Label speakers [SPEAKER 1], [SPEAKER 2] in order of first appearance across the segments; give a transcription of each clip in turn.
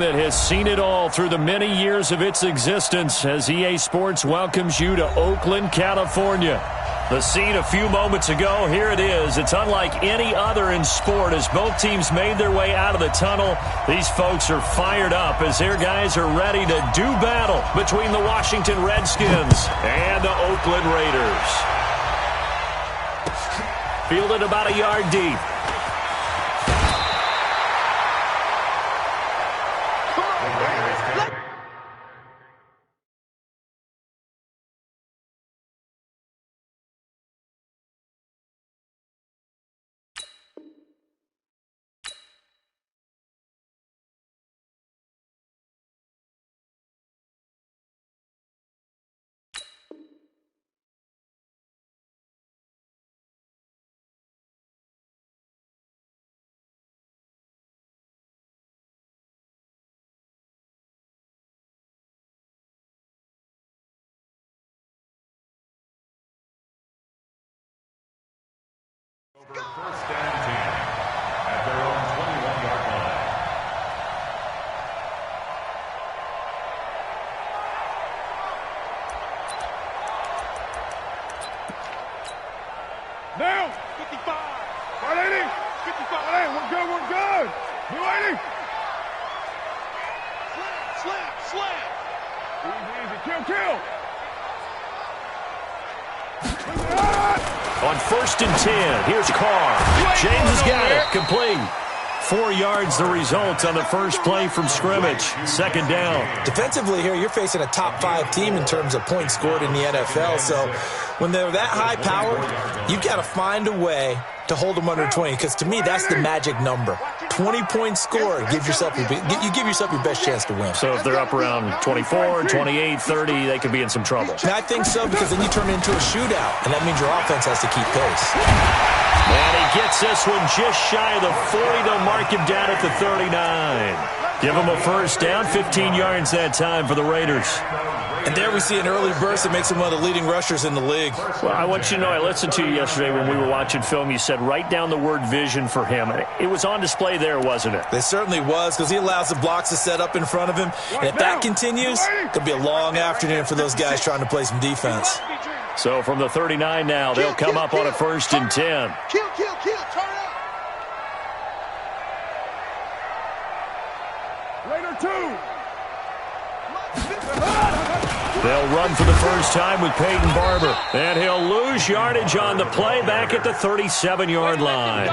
[SPEAKER 1] That has seen it all through the many years of its existence as EA Sports welcomes you to Oakland, California. The scene a few moments ago, here it is. It's unlike any other in sport as both teams made their way out of the tunnel. These folks are fired up as their guys are ready to do battle between the Washington Redskins and the Oakland Raiders. Fielded about a yard deep.
[SPEAKER 2] First down 10 at their own 21-yard line.
[SPEAKER 3] Now, 55. 180. 55. Hey, we're good. We're good. 280. Slam. Easy. Kill.
[SPEAKER 1] On 1st and 10, here's Carr. James has got it. Complete. 4 yards the result on the first play from scrimmage. Second down.
[SPEAKER 4] Defensively here, you're facing a top 5 team in terms of points scored in the NFL. So when they're that high power, you've got to find a way to hold them under 20. Because to me, that's the magic number. 20-point score. You give yourself your best chance to win.
[SPEAKER 1] So if they're up around 24, 28, 30, they could be in some trouble.
[SPEAKER 4] And I think so, because then you turn it into a shootout, and that means your offense has to keep pace.
[SPEAKER 1] And he gets this one just shy of the 40. They'll mark him down at the 39. Give him a first down, 15 yards that time for the Raiders.
[SPEAKER 4] And there we see an early burst that makes him one of the leading rushers in the league.
[SPEAKER 1] Well, I want you to know, I listened to you yesterday when we were watching film. You said write down the word vision for him. It was on display there, wasn't it?
[SPEAKER 4] It certainly was, because he allows the blocks to set up in front of him. And if that continues, it could be a long afternoon for those guys trying to play some defense.
[SPEAKER 1] So from the 39 now, they'll come up on a 1st and 10.
[SPEAKER 3] Kill. Turn up. Raider 2.
[SPEAKER 1] They'll run for the first time with Peyton Barber. And he'll lose yardage on the play back at the 37-yard line.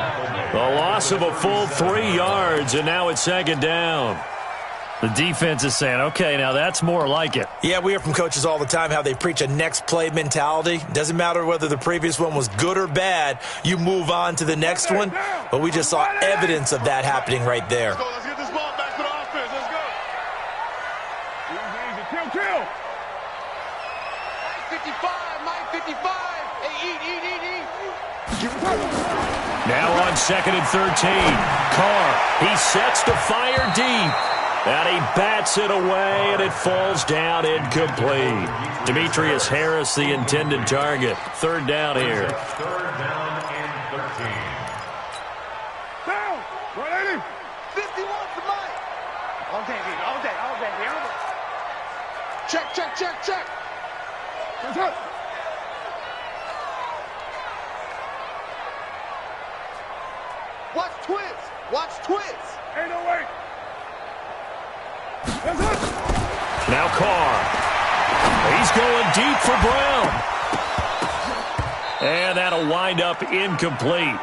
[SPEAKER 1] The loss of a full 3 yards, and now it's second down. The defense is saying, okay, now that's more like it.
[SPEAKER 4] Yeah, we hear from coaches all the time how they preach a next play mentality. Doesn't matter whether the previous one was good or bad. You move on to the next one. But we just saw evidence of that happening right there.
[SPEAKER 3] Let's get this ball back to the offense. Let's go. Easy. Kill. 55. Mike 55. Hey, eat.
[SPEAKER 1] Now on 2nd and 13. Carr, he sets to fire deep. And he bats it away, and it falls down incomplete. Demetrius Harris, the intended target. 3rd down here.
[SPEAKER 2] 3rd down and 13.
[SPEAKER 3] Down. 180. 51 for Mike. All day. Check. Hands up. Watch twins. 808.
[SPEAKER 1] Now Carr. He's going deep for Brown. And that'll wind up incomplete.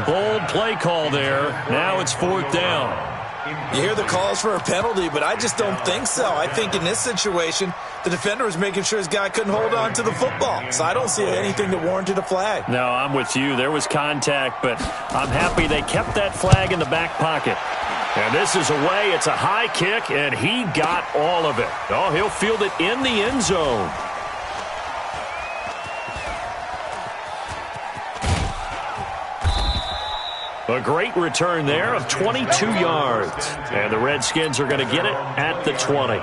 [SPEAKER 1] Bold play call there. Now it's 4th down.
[SPEAKER 4] You hear the calls for a penalty, but I just don't think so. I think in this situation, the defender was making sure his guy couldn't hold on to the football. So I don't see anything that warranted a flag.
[SPEAKER 1] No, I'm with you. There was contact, but I'm happy they kept that flag in the back pocket. And this is away. It's a high kick, and he got all of it. Oh, he'll field it in the end zone. A great return there of 22 yards. And the Redskins are going to get it at the 20.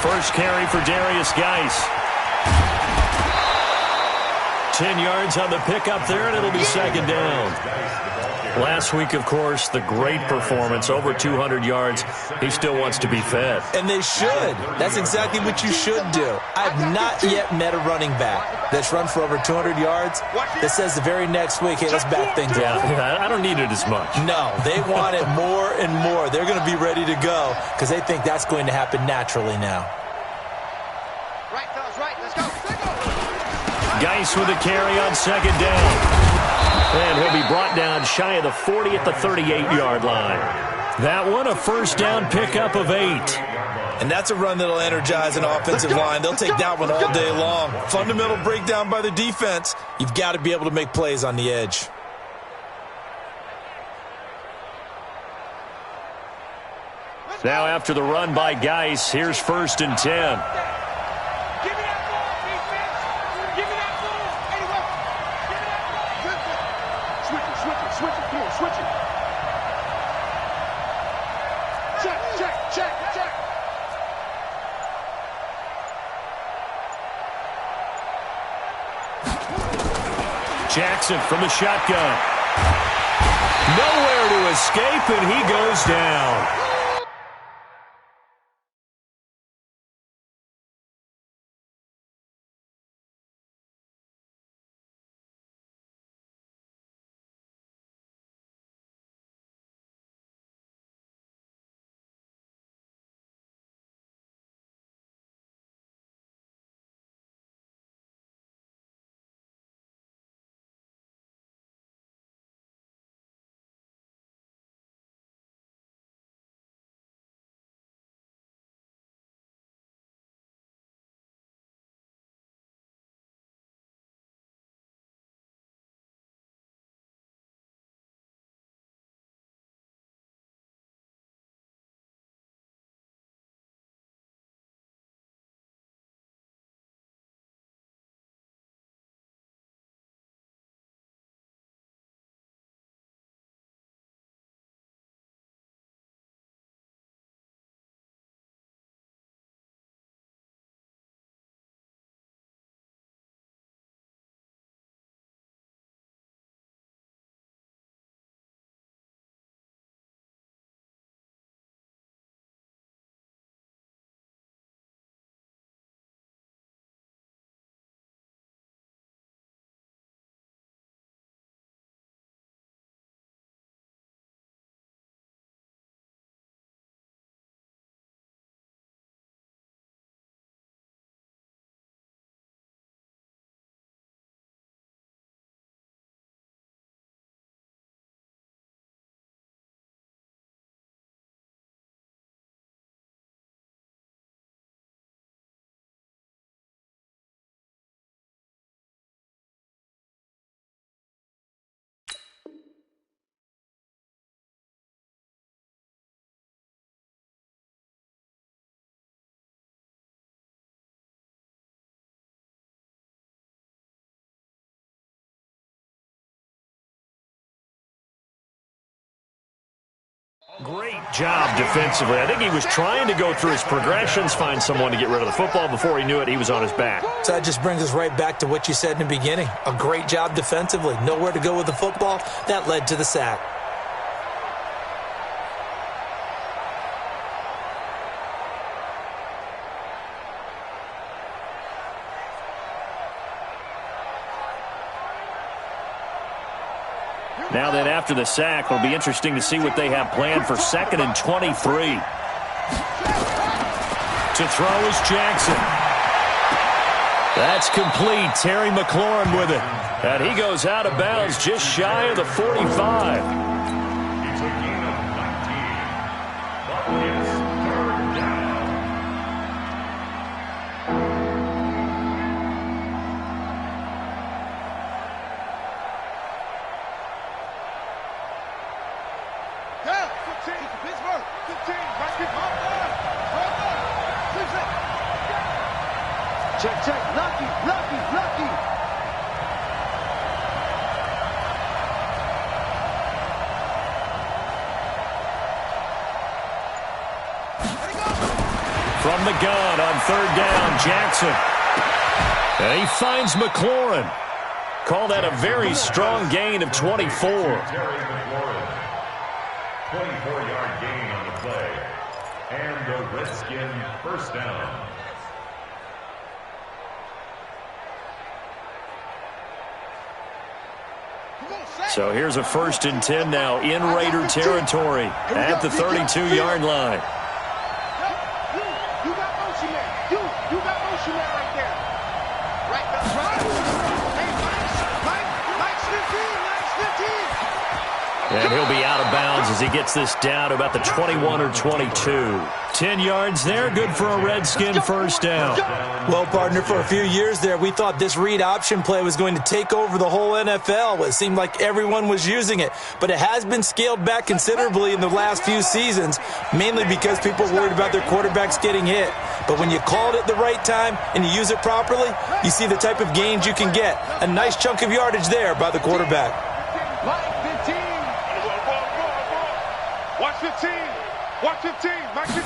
[SPEAKER 1] First carry for Darius Geis. 10 yards on the pickup there, and it'll be second down. Last week, of course, the great performance, over 200 yards. He still wants to be fed.
[SPEAKER 4] And they should. That's exactly what you should do. I've not yet met a running back that's run for over 200 yards that says the very next week, hey, let's back things up.
[SPEAKER 1] Yeah, I don't need it as much.
[SPEAKER 4] No, they want it more and more. They're going to be ready to go because they think that's going to happen naturally now.
[SPEAKER 5] Right, fellas, right. Let's go.
[SPEAKER 1] Geis with a carry on second down. And he'll be brought down shy of the 40 at the 38-yard line. That one, a first down pickup of 8.
[SPEAKER 4] And that's a run that'll energize an offensive line. They'll take that one all day long. Fundamental breakdown by the defense. You've got to be able to make plays on the edge.
[SPEAKER 1] Now after the run by Geis, here's first and 10. Jackson from the shotgun. Nowhere to escape, and he goes down. Great job defensively. I think he was trying to go through his progressions, find someone to get rid of the football. Before he knew it, he was on his back.
[SPEAKER 4] So that just brings us right back to what you said in the beginning. A great job defensively. Nowhere to go with the football. That led to the sack.
[SPEAKER 1] Now then, after the sack, it'll be interesting to see what they have planned for second and 23. To throw is Jackson. That's complete. Terry McLaurin with it. And he goes out of bounds just shy of the 45.
[SPEAKER 2] It's a gain of 19. Buccaneers, third down.
[SPEAKER 3] Yeah, 15 for Pittsburgh. 15. Right, keep up there.
[SPEAKER 5] Check, check. Lucky, lucky, lucky.
[SPEAKER 1] From the gun on third down, Jackson. And he finds McLaurin. Call that a very strong gain of 24.
[SPEAKER 2] 24-yard gain on the play. And the Redskin first down.
[SPEAKER 1] So here's a 1st and 10 now in Raider territory at the 32-yard line.
[SPEAKER 5] You got motion man. You got motion man right there. Right. Hey, Mike's 15.
[SPEAKER 1] And he'll be out of bounds as he gets this down to about the 21 or 22. 10 yards there, good for a Redskin first down.
[SPEAKER 4] Well, partner, for a few years there, we thought this read option play was going to take over the whole NFL. It seemed like everyone was using it, but it has been scaled back considerably in the last few seasons, mainly because people are worried about their quarterbacks getting hit. But when you call it at the right time and you use it properly, you see the type of gains you can get. A nice chunk of yardage there by the quarterback.
[SPEAKER 5] Mike 15.
[SPEAKER 3] Watch 15. Watch 15. Mike 15.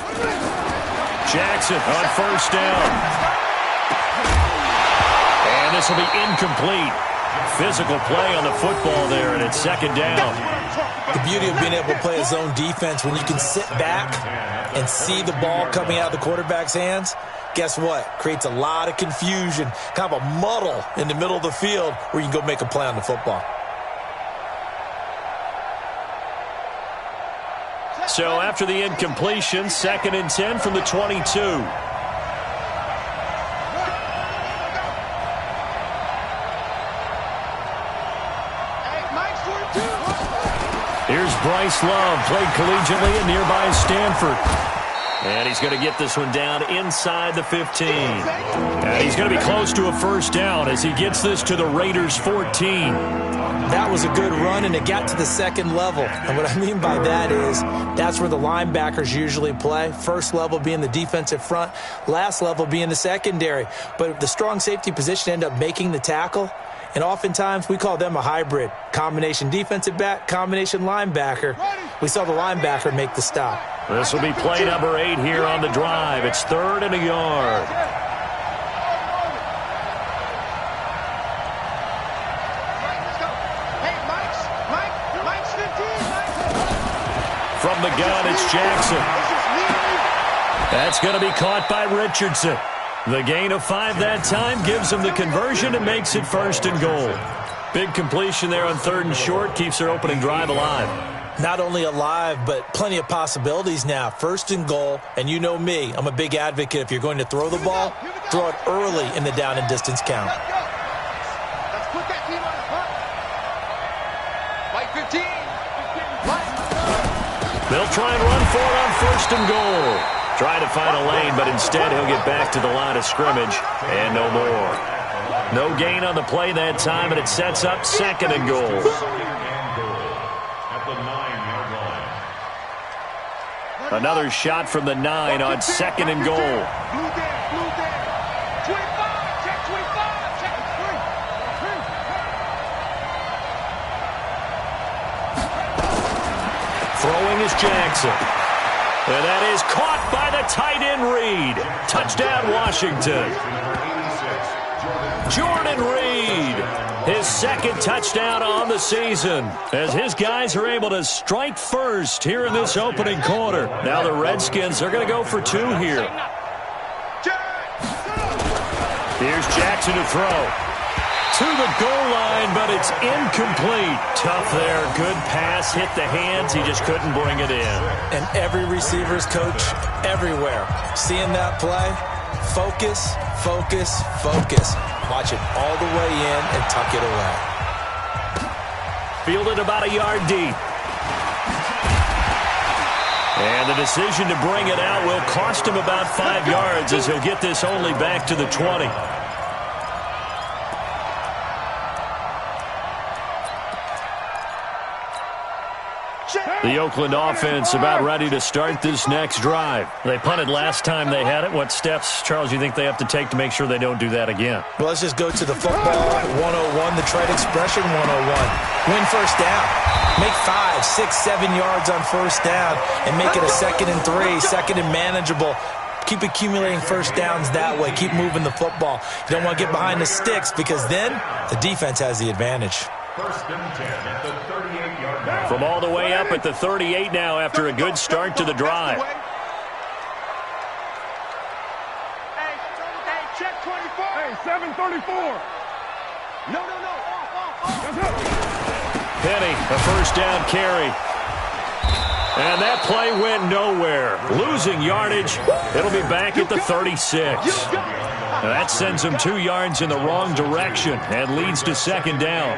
[SPEAKER 1] Jackson on first down. And this will be incomplete. Physical play on the football there, and it's second down.
[SPEAKER 4] The beauty of being able to play a zone defense, when you can sit back and see the ball coming out of the quarterback's hands, guess what? Creates a lot of confusion, kind of a muddle in the middle of the field where you can go make a play on the football.
[SPEAKER 1] So after the incompletion, 2nd and 10 from the 22. Here's Bryce Love, played collegiately at nearby Stanford. And he's going to get this one down inside the 15. And he's going to be close to a first down as he gets this to the Raiders' 14.
[SPEAKER 4] That was a good run, and it got to the second level. And what I mean by that is that's where the linebackers usually play. First level being the defensive front, last level being the secondary. But the strong safety position ended up making the tackle. And oftentimes we call them a hybrid. Combination defensive back, combination linebacker. We saw the linebacker make the stop.
[SPEAKER 1] This will be play number 8 here on the drive. It's 3rd and a yard. From the gun, it's Jackson. That's going to be caught by Richardson. The gain of 5 that time gives him the conversion and makes it 1st and goal. Big completion there on 3rd and short, keeps their opening drive alive.
[SPEAKER 4] Not only alive, but plenty of possibilities now. 1st and goal, and you know me, I'm a big advocate. If you're going to throw the ball, throw it early in the down and distance count.
[SPEAKER 5] Let's put that team on the front. Mike 15.
[SPEAKER 1] They'll try and run for it on 1st and goal. Try to find a lane, but instead he'll get back to the line of scrimmage and no more. No gain on the play that time, and it sets up 2nd and goal. Another shot from the 9 on 2nd and goal.
[SPEAKER 5] Blue there. 25, check 25, check 3.
[SPEAKER 1] Throwing is Jackson. And that is caught by the tight end Reed. Touchdown, Washington. Jordan Reed, his 2nd touchdown on the season, as his guys are able to strike first here in this opening quarter. Now the Redskins are going to go for 2 here. Here's Jackson to throw. To the goal line, but it's incomplete. Tough there. Good pass. Hit the hands. He just couldn't bring it in.
[SPEAKER 4] And every receiver's coach everywhere. Seeing that play, focus, focus, focus. Watch it all the way in and tuck it away.
[SPEAKER 1] Fielded about a yard deep. And the decision to bring it out will cost him about 5 yards as he'll get this only back to the 20. The Oakland offense about ready to start this next drive. They punted last time they had it. What steps, Charles, you think they have to take to make sure they don't do that again?
[SPEAKER 4] Well, let's just go to the football 101, the trade expression 101. Win first down. Make 5, 6, 7 yards on first down and make it a 2nd and 3, 2nd and manageable. Keep accumulating first downs that way. Keep moving the football. You don't want to get behind the sticks because then the defense has the advantage.
[SPEAKER 2] First and 10 at the 38-yard line.
[SPEAKER 1] From all the way up at the 38 now after a good start to the drive.
[SPEAKER 5] Hey, check 24.
[SPEAKER 3] Hey, 734.
[SPEAKER 5] No. Off.
[SPEAKER 3] That's up.
[SPEAKER 1] Penny, a first down carry. And that play went nowhere. Losing yardage. It'll be back at the 36. Now that sends them 2 yards in the wrong direction and leads to second down.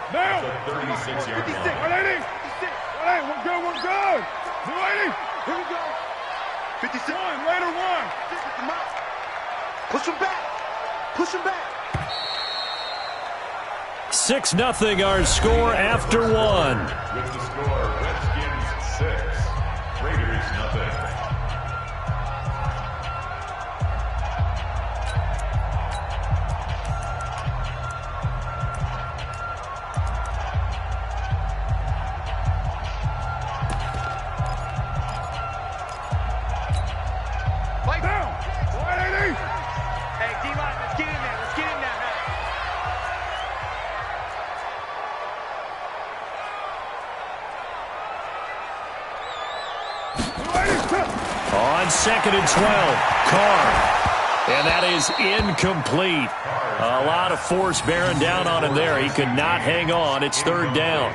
[SPEAKER 3] Now.
[SPEAKER 2] 36-yard line.
[SPEAKER 3] 180. 180. We're good. We're good. 280.
[SPEAKER 5] Here we go. 56.
[SPEAKER 3] Later one.
[SPEAKER 5] Push him back.
[SPEAKER 1] 6-0 our score after one.
[SPEAKER 2] With the score, Redskins 6, Raiders 0.
[SPEAKER 3] Down. 180.
[SPEAKER 5] Hey, D-line, let's get in there. Let's get in there, man.
[SPEAKER 1] On 2nd and 12, Carr. And that is incomplete. A lot of force bearing down on him there. He could not hang on. It's third down.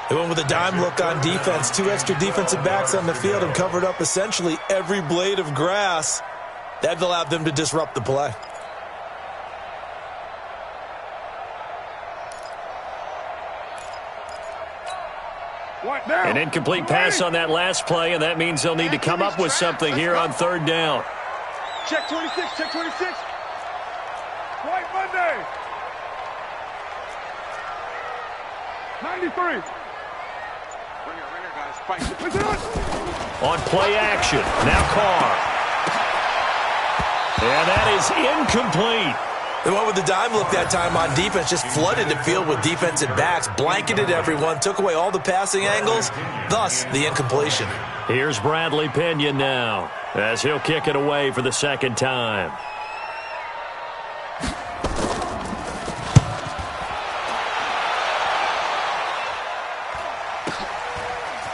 [SPEAKER 4] They went with a dime look on defense. 2 extra defensive backs on the field and covered up essentially every blade of grass. That allowed them to disrupt the play.
[SPEAKER 1] An incomplete pass on that last play, and that means they'll need to come up with something here on third down.
[SPEAKER 5] Check 26.
[SPEAKER 3] White Monday. 93.
[SPEAKER 5] Bring it, guys. Fight.
[SPEAKER 3] Listen up.
[SPEAKER 1] On play action, now Carr. And that is incomplete.
[SPEAKER 4] They went with the dime look that time on defense, just flooded the field with defensive backs, blanketed everyone, took away all the passing angles, thus the incompletion.
[SPEAKER 1] Here's Bradley Pinion now, as he'll kick it away for the second time.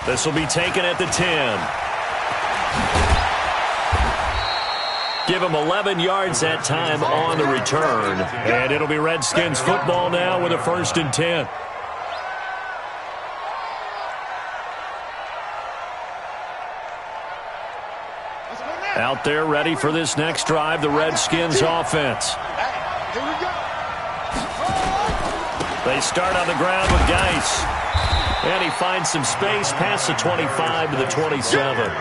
[SPEAKER 1] This will be taken at the 10. Give him 11 yards that time on the return. And it'll be Redskins football now with a 1st and 10. Out there ready for this next drive, the Redskins offense.
[SPEAKER 5] Here we go.
[SPEAKER 1] They start on the ground with Geis. And he finds some space past the 25 to the 27.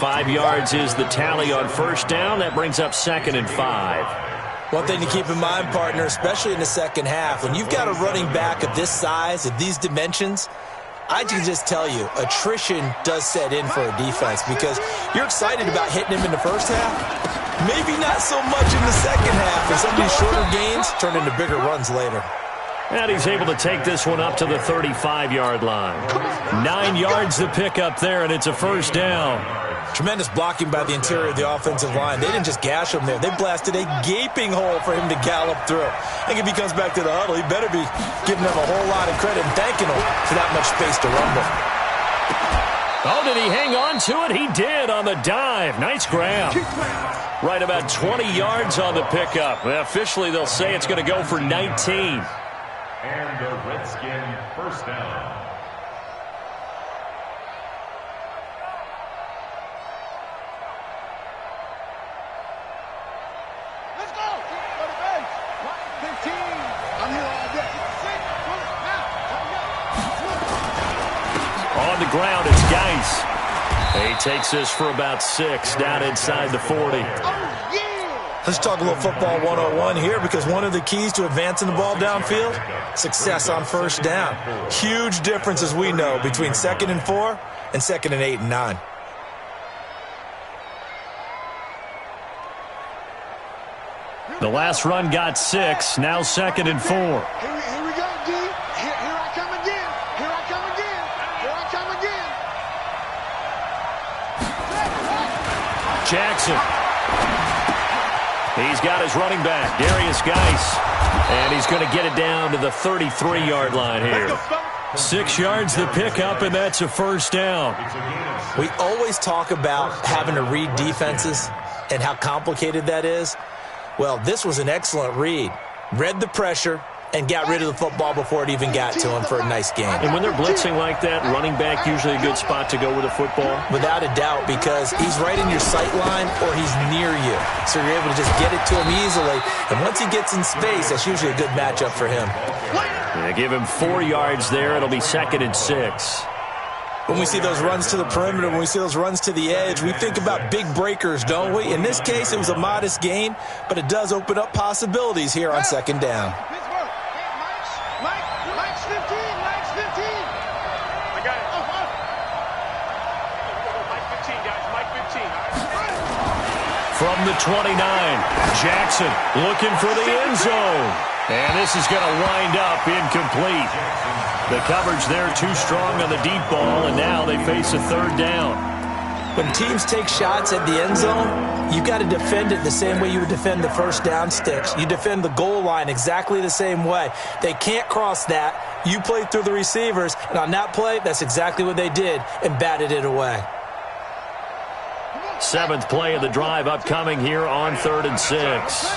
[SPEAKER 1] 5 yards is the tally on first down. That brings up 2nd and 5.
[SPEAKER 4] One thing to keep in mind, partner, especially in the second half, when you've got a running back of this size, of these dimensions, I can just tell you, attrition does set in for a defense because you're excited about hitting him in the first half. Maybe not so much in the second half, and some of these shorter gains turn into bigger runs later.
[SPEAKER 1] And he's able to take this one up to the 35-yard line. 9 yards to pick up there, and it's a first down.
[SPEAKER 4] Tremendous blocking by the interior of the offensive line. They didn't just gash him there. They blasted a gaping hole for him to gallop through. I think if he comes back to the huddle, he better be giving them a whole lot of credit and thanking them for that much space to rumble.
[SPEAKER 1] Oh, did he hang on to it? He did on the dive. Nice grab. Right about 20 yards on the pickup. Officially, they'll say it's going to go for 19.
[SPEAKER 2] And a Redskin first down.
[SPEAKER 5] Let's go. Go to base. 15. I'm here all day.
[SPEAKER 1] On the ground, it's Geis. He takes this for about 6 down inside the 40.
[SPEAKER 4] Let's talk a little football 101 here because one of the keys to advancing the ball downfield, success on first down. Huge difference, as we know, between 2nd and 4 and 2nd and 8 and 9.
[SPEAKER 1] The last run got 6, now 2nd and 4.
[SPEAKER 5] Here we go, D. Here I come again. Here I come again. Here I come again.
[SPEAKER 1] Jackson. He's got his running back, Darius Geis. And he's going to get it down to the 33-yard line here. 6 yards the pickup, and that's a first down.
[SPEAKER 4] We always talk about having to read defenses and how complicated that is. Well, this was an excellent read. Read the pressure and got rid of the football before it even got to him for a nice game.
[SPEAKER 1] And when they're blitzing like that, running back usually a good spot to go with a football?
[SPEAKER 4] Without a doubt, because he's right in your sight line or he's near you. So you're able to just get it to him easily. And once he gets in space, that's usually a good matchup for him.
[SPEAKER 1] Yeah, give him 4 yards there. It'll be 2nd and 6.
[SPEAKER 4] When we see those runs to the perimeter, when we see those runs to the edge, we think about big breakers, don't we? In this case, it was a modest gain, but it does open up possibilities here on 2nd down.
[SPEAKER 5] Mike's 15. I got it. Mike 15, guys. Mike 15.
[SPEAKER 1] From the 29, Jackson looking for the end zone. And this is going to wind up incomplete. The coverage there too strong on the deep ball, and now they face a 3rd down.
[SPEAKER 4] When teams take shots at the end zone, you've got to defend it the same way you would defend the first down sticks. You defend the goal line exactly the same way. They can't cross that. You play through the receivers, and on that play, that's exactly what they did and batted it away.
[SPEAKER 1] 7th play of the drive upcoming here on 3rd and 6.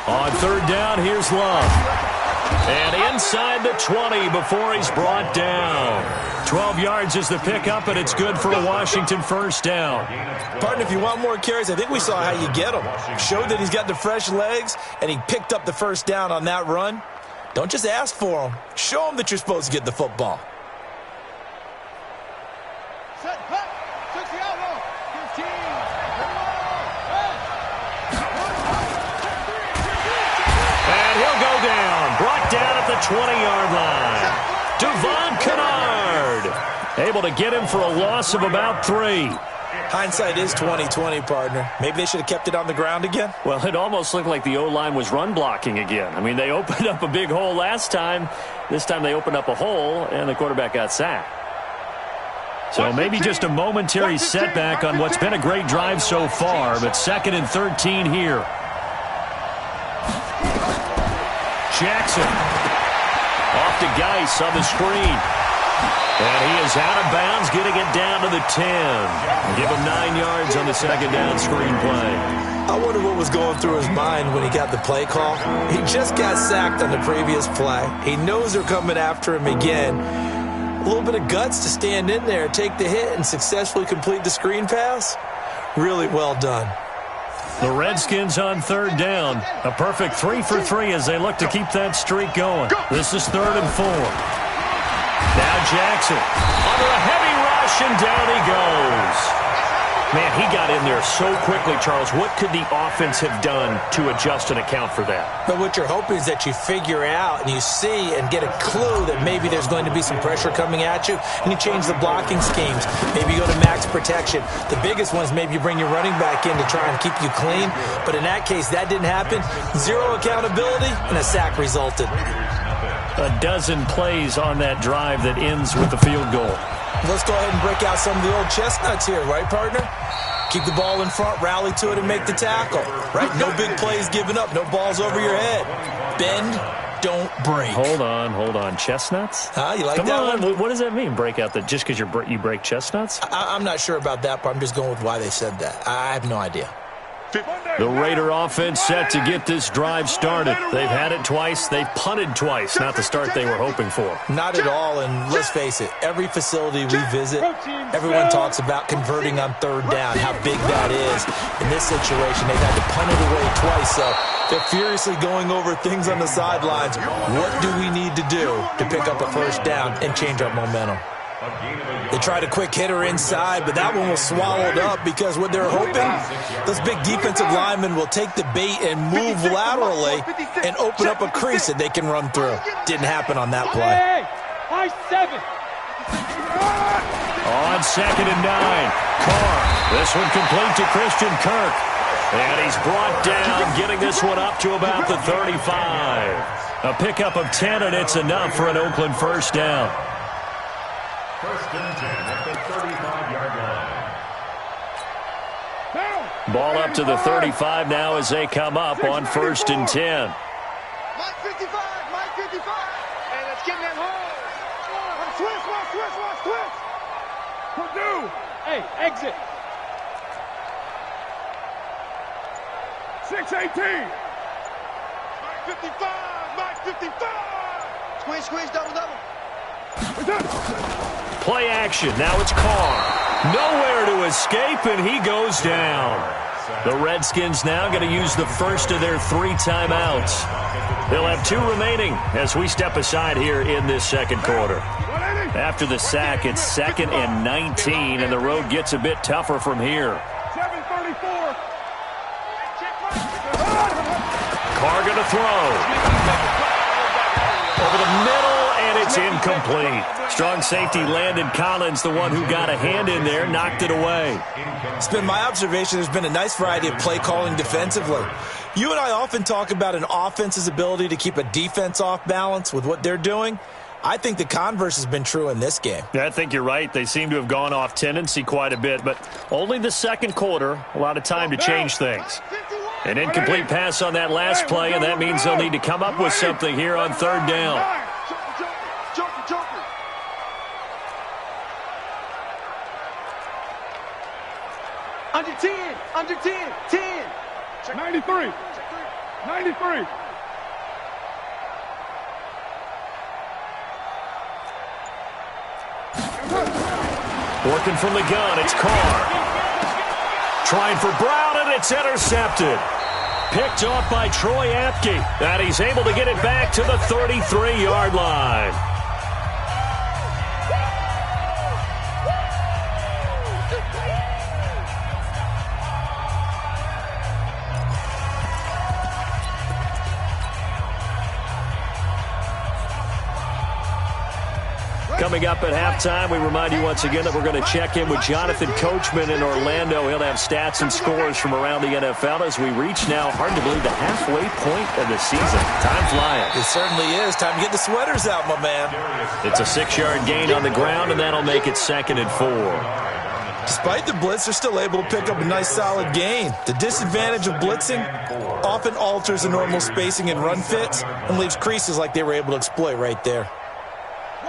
[SPEAKER 1] On 3rd down, here's Love. And inside the 20 before he's brought down. 12 yards is the pickup, and it's good for a Washington first down.
[SPEAKER 4] Partner, if you want more carries, I think we saw how you get him. Showed that he's got the fresh legs, and he picked up the first down on that run. Don't just ask for him. Show him that you're supposed to get the football.
[SPEAKER 1] And he'll go down. Brought down at the 20-yard line. Devon Kennard able to get him for a loss of about 3.
[SPEAKER 4] Hindsight is 20/20, partner. Maybe they should have kept it on the ground again.
[SPEAKER 1] Well, it almost looked like the O-line was run blocking again. I mean, they opened up a big hole last time. This time they opened up a hole, and the quarterback got sacked. So maybe just a momentary setback on what's been a great drive so far, but 2nd and 13 here. Jackson off to Geis on the screen. And he is out of bounds, getting it down to the 10. Give him 9 yards on the 2nd down screen play.
[SPEAKER 4] I wonder what was going through his mind when he got the play call. He just got sacked on the previous play. He knows they're coming after him again. A little bit of guts to stand in there, take the hit, and successfully complete the screen pass. Really well done.
[SPEAKER 1] The Redskins on 3rd down. A perfect 3 for 3 as they look to keep that streak going. This is 3rd and 4. Now Jackson under a heavy rush, and down he goes. Man, he got in there so quickly, Charles. What could the offense have done to adjust and account for that?
[SPEAKER 4] But what you're hoping is that you figure out and you see and get a clue that maybe there's going to be some pressure coming at you, and you change the blocking schemes. Maybe you go to max protection. The biggest one is maybe you bring your running back in to try and keep you clean. But in that case, that didn't happen. 0 accountability, and a sack resulted.
[SPEAKER 1] A dozen plays on that drive that ends with the field goal.
[SPEAKER 4] Let's go ahead and break out some of the old chestnuts here, right, partner? Keep the ball in front, rally to it, and make the tackle, right? No big plays given up, no balls over your head. Bend, don't break.
[SPEAKER 1] Hold on. Chestnuts?
[SPEAKER 4] You like
[SPEAKER 1] Come
[SPEAKER 4] that
[SPEAKER 1] on.
[SPEAKER 4] one?
[SPEAKER 1] What does that mean, break out? Just because you break chestnuts?
[SPEAKER 4] I'm not sure about that, but I'm just going with why they said that. I have no idea.
[SPEAKER 1] The Raider offense set to get this drive started. They've had it twice. They've punted twice. Not the start they were hoping for.
[SPEAKER 4] Not at all, and let's face it, every facility we visit, everyone talks about converting on 3rd down, how big that is. In this situation, they've had to punt it away twice, so they're furiously going over things on the sidelines. What do we need to do to pick up a first down and change our momentum? They tried a quick hitter inside, but that one was swallowed up because what they're hoping, those big defensive linemen will take the bait and move laterally and open up a crease that they can run through. Didn't happen on that play.
[SPEAKER 1] On 2nd and 9, Carr. This one complete to Christian Kirk. And he's brought down, getting this one up to about the 35. A pickup of 10, and it's enough for an Oakland first down.
[SPEAKER 2] First and 10 at the 35-yard line.
[SPEAKER 1] Ball up to the 35 now as they come up on first and 10.
[SPEAKER 5] Mike 55, Mike 55. Hey, let's get in that hole. Watch twist.
[SPEAKER 3] Purdue.
[SPEAKER 6] Hey, exit.
[SPEAKER 3] 6-18.
[SPEAKER 5] Mike 55, Mike 55. Squeeze, double.
[SPEAKER 1] Play action. Now it's Carr. Nowhere to escape, and he goes down. The Redskins now going to use the first of their 3 timeouts. They'll have 2 remaining as we step aside here in this second quarter. After the sack, it's 2nd and 19, and the road gets a bit tougher from here.
[SPEAKER 3] 7:34.
[SPEAKER 1] Carr going to throw. Over the middle, and it's incomplete. Strong safety Landon Collins, the one who got a hand in there, knocked it away.
[SPEAKER 4] It's been my observation there's been a nice variety of play calling defensively. You and I often talk about an offense's ability to keep a defense off balance with what they're doing. I think the converse has been true in this game.
[SPEAKER 1] Yeah, I think you're right. They seem to have gone off tendency quite a bit, but only the second quarter, a lot of time to change things. An incomplete pass on that last play, and that means they'll need to come up with something here on third down.
[SPEAKER 5] Joker. Under 10.
[SPEAKER 3] 93. 93.
[SPEAKER 1] Working from the gun, it's Carr. Trying for Brown, and it's intercepted. Picked off by Troy Apke. And he's able to get it back to the 33-yard line. Coming up at halftime, we remind you once again that we're going to check in with Jonathan Coachman in Orlando. He'll have stats and scores from around the NFL as we reach now, hard to believe, the halfway point of the season. Time flying.
[SPEAKER 4] It certainly is. Time to get the sweaters out, my man.
[SPEAKER 1] It's a 6-yard gain on the ground, and that'll make it 2nd and 4.
[SPEAKER 4] Despite the blitz, they're still able to pick up a nice solid gain. The disadvantage of blitzing often alters the normal spacing and run fits and leaves creases like they were able to exploit right there.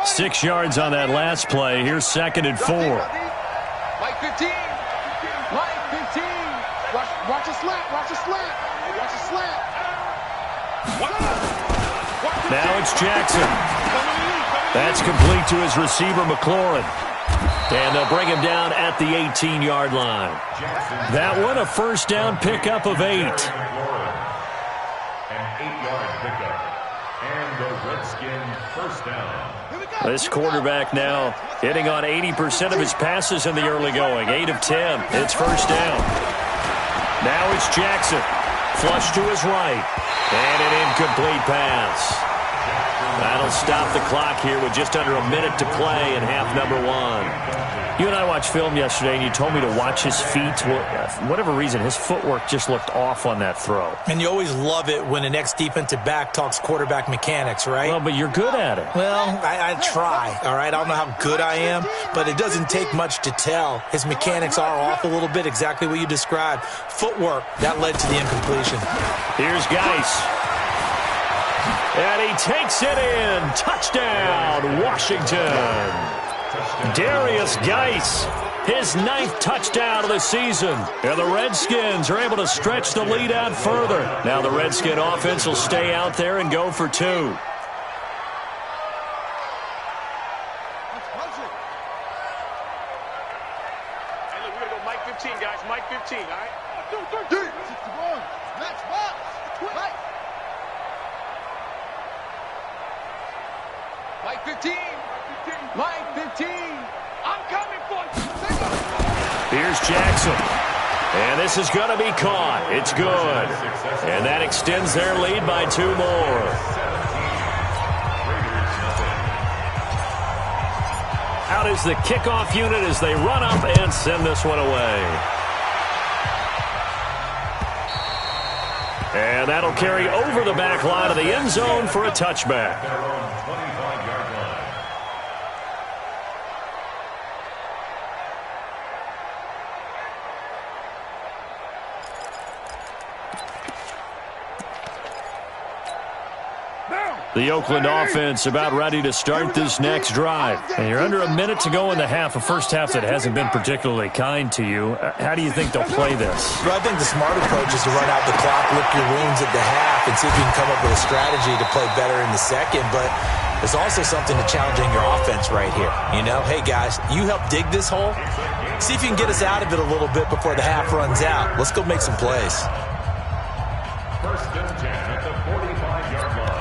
[SPEAKER 1] 6 yards on that last play. Here's 2nd and 4.
[SPEAKER 5] Mike 15. Mike 15. Watch a slant.
[SPEAKER 1] Now it's Jackson. That's complete to his receiver, McLaurin. And they'll bring him down at the 18-yard line. That one, a first down pickup of 8.
[SPEAKER 2] An 8-yard pickup. And the Redskin first down.
[SPEAKER 1] This quarterback now hitting on 80% of his passes in the early going. 8 of 10. It's first down. Now it's Jackson. Flush to his right. And an incomplete pass. That'll stop the clock here with just under a minute to play in half number 1. You and I watched film yesterday, and you told me to watch his feet. Well, for whatever reason, his footwork just looked off on that throw.
[SPEAKER 4] And you always love it when an ex-defensive back talks quarterback mechanics, right?
[SPEAKER 1] Well, but you're good at it.
[SPEAKER 4] Well, I try, all right? I don't know how good I am, but it doesn't take much to tell. His mechanics are off a little bit, exactly what you described. Footwork, that led to the incompletion.
[SPEAKER 1] Here's Geis. And he takes it in. Touchdown, Washington. Darius Geis, his 9th touchdown of the season. And the Redskins are able to stretch the lead out further. Now the Redskin offense will stay out there and go for 2.
[SPEAKER 5] Hey, look, we're going to go Mike 15, guys. Mike 15, all right? 2, 3, 61. Next box. Mike 15. Mike 15. I'm coming for you.
[SPEAKER 1] Here's Jackson. And this is going to be caught. It's good. And that extends their lead by 2 more. Out is the kickoff unit as they run up and send this one away. that'll carry over the back line of the end zone for a touchback.
[SPEAKER 2] Their own 25-yard line.
[SPEAKER 1] The Oakland offense about ready to start this next drive. And you're under a minute to go in the half, a first half that hasn't been particularly kind to you. How do you think they'll play this?
[SPEAKER 4] Well, I think the smart approach is to run out the clock, lick your wounds at the half, and see if you can come up with a strategy to play better in the second. But there's also something to challenging your offense right here. You know, hey, guys, you help dig this hole. See if you can get us out of it a little bit before the half runs out. Let's go make some plays.
[SPEAKER 2] First and 10 at the 45-yard line.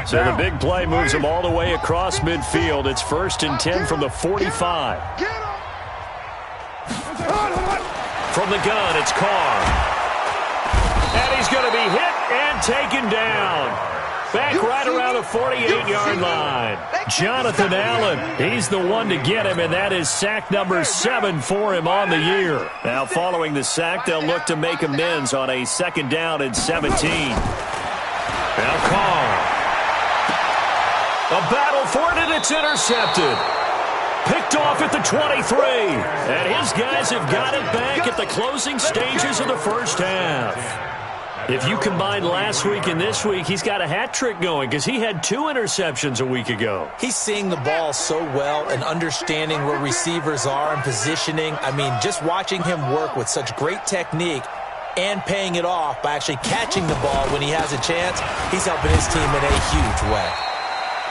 [SPEAKER 1] So the big play moves them all the way across midfield. It's first and 10 from the 45. From the gun, it's Carr. And he's going to be hit and taken down. Back right around the 48-yard line. Jonathan Allen, he's the one to get him, and that is sack number 7 for him on the year. Now following the sack, they'll look to make amends on a second down and 17. Now Carr. A battle for it, and it's intercepted. Picked off at the 23. And his guys have got it back at the closing stages of the first half. If you combine last week and this week, he's got a hat trick going because he had 2 interceptions a week ago.
[SPEAKER 4] He's seeing the ball so well and understanding where receivers are and positioning. I mean, just watching him work with such great technique and paying it off by actually catching the ball when he has a chance, he's helping his team in a huge way.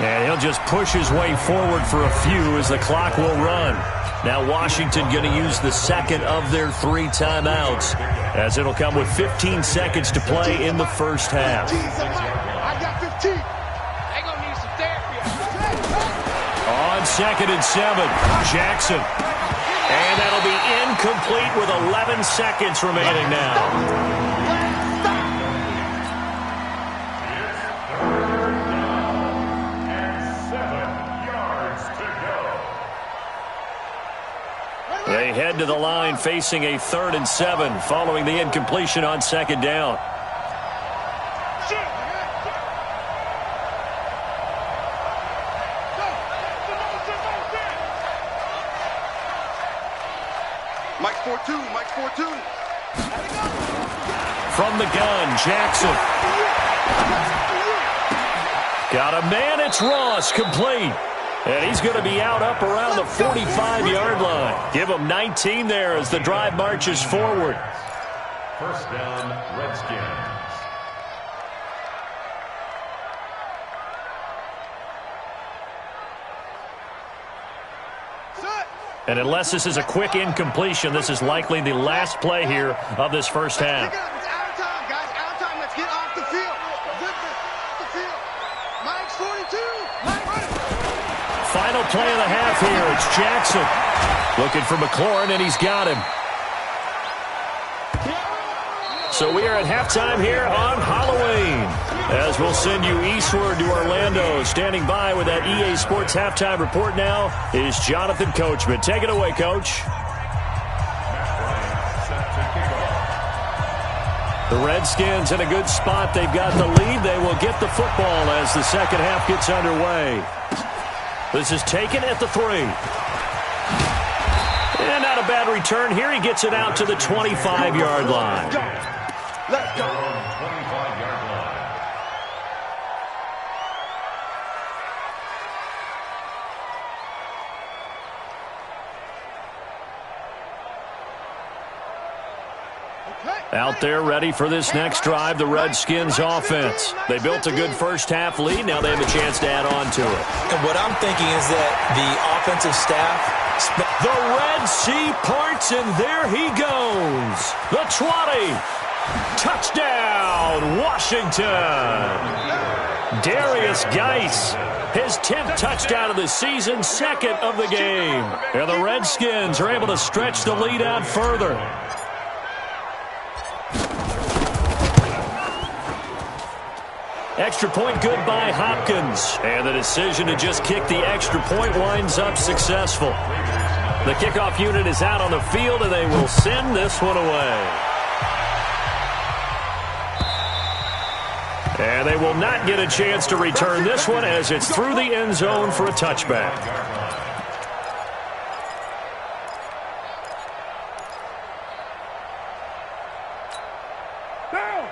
[SPEAKER 1] And he'll just push his way forward for a few as the clock will run. Now Washington going to use the second of their 3 timeouts as it'll come with 15 seconds to play in the first half.
[SPEAKER 5] I got 15. They gonna need some therapy.
[SPEAKER 1] On second and 7, Jackson. And that'll be incomplete with 11 seconds remaining now. They head to the line facing a 3rd and 7 following the incompletion on second down.
[SPEAKER 5] Mike 4-2, Mike 4-2.
[SPEAKER 1] From the gun, Jackson. Got a man, it's Ross, complete. And he's going to be out up around the 45-yard line. Give him 19 there as the drive marches forward.
[SPEAKER 2] First down, Redskins.
[SPEAKER 1] And unless this is a quick incompletion, this is likely the last play here of this first half.
[SPEAKER 5] It's out of time, guys. Out of time. Let's get off the field. Mike's 42.
[SPEAKER 1] Final play of the half here. It's Jackson looking for McLaurin, and he's got him. So we are at halftime here on Halloween as we'll send you eastward to Orlando. Standing by with that EA Sports halftime report now is Jonathan Coachman. Take it away, Coach. The Redskins in a good spot. They've got the lead. They will get the football as the second half gets underway. This is taken at the 3. And not a bad return here. He gets it out to the 25-yard line.
[SPEAKER 5] Let's go.
[SPEAKER 2] 25-yard line.
[SPEAKER 1] Out there ready for this next drive, the Redskins offense. They built a good first half lead. Now they have a chance to add on to it.
[SPEAKER 4] And what I'm thinking is that the offensive staff...
[SPEAKER 1] The Red Sea parts, and there he goes. The 20. Touchdown, Washington. Darius Geis, his 10th touchdown of the season, 2nd of the game. And the Redskins are able to stretch the lead out further. Extra point good by Hopkins. And the decision to just kick the extra point winds up successful. The kickoff unit is out on the field, and they will send this one away. And they will not get a chance to return this one as it's through the end zone for a touchback.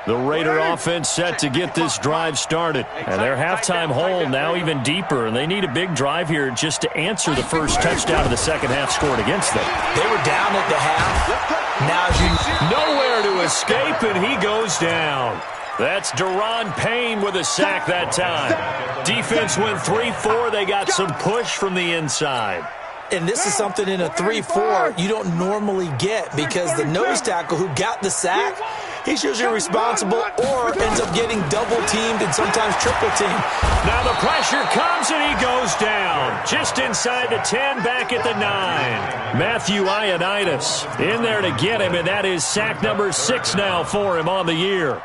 [SPEAKER 1] The Raider offense set to get this drive started. And their halftime hole now even deeper. And they need a big drive here just to answer the first touchdown of the second half scored against them.
[SPEAKER 4] They were down at the half. Now
[SPEAKER 1] nowhere to escape, and he goes down. That's Deron Payne with a sack that time. Defense went 3-4. They got some push from the inside.
[SPEAKER 4] And this is something in a 3-4 you don't normally get because the nose tackle who got the sack, he's usually responsible or ends up getting double-teamed and sometimes triple-teamed.
[SPEAKER 1] Now the pressure comes and he goes down. Just inside the 10, back at the 9. Matthew Ioannidis in there to get him, and that is sack number 6 now for him on the year.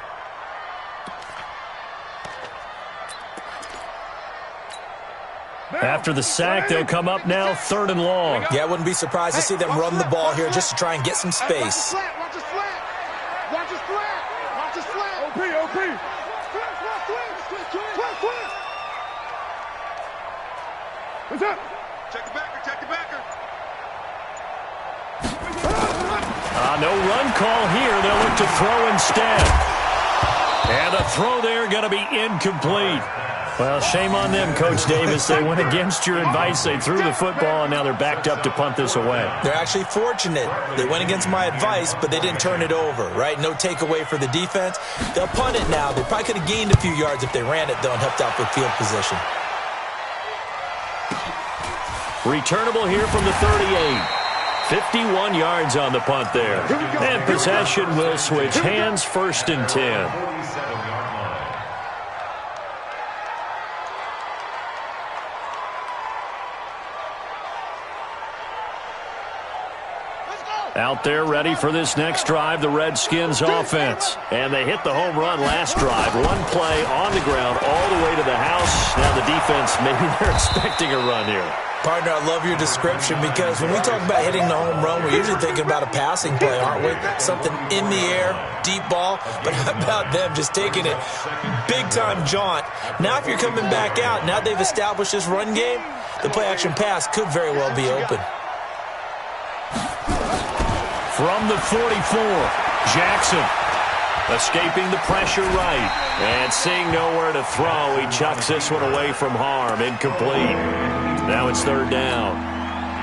[SPEAKER 1] After the sack, they'll come up now 3rd and long.
[SPEAKER 4] Yeah, I wouldn't be surprised to see them run the ball here just to try and get some space.
[SPEAKER 5] Watch his flat. Watch his flat. Watch his flat.
[SPEAKER 3] OP. What's up?
[SPEAKER 5] Check the backer. Check the backer.
[SPEAKER 1] No run call here. They'll look to throw instead. And the throw there going to be incomplete. Well, shame on them, Coach Davis. They went against your advice. They threw the football, and now they're backed up to punt this away.
[SPEAKER 4] They're actually fortunate. They went against my advice, but they didn't turn it over, right? No takeaway for the defense. They'll punt it now. They probably could have gained a few yards if they ran it, though, and helped out with field position.
[SPEAKER 1] Returnable here from the 38. 51 yards on the punt there. And possession will switch hands, 1st and 10. Out there ready for this next drive, the Redskins offense. And they hit the home run last drive. One play on the ground all the way to the house. Now the defense, maybe they're expecting a run here.
[SPEAKER 4] Partner, I love your description because when we talk about hitting the home run, we're usually thinking about a passing play, aren't we? Something in the air, deep ball. But how about them just taking it big-time jaunt? Now if you're coming back out, now they've established this run game, the play-action pass could very well be open.
[SPEAKER 1] From the 44, Jackson escaping the pressure right. And seeing nowhere to throw, he chucks this one away from harm. Incomplete. Now it's 3rd down.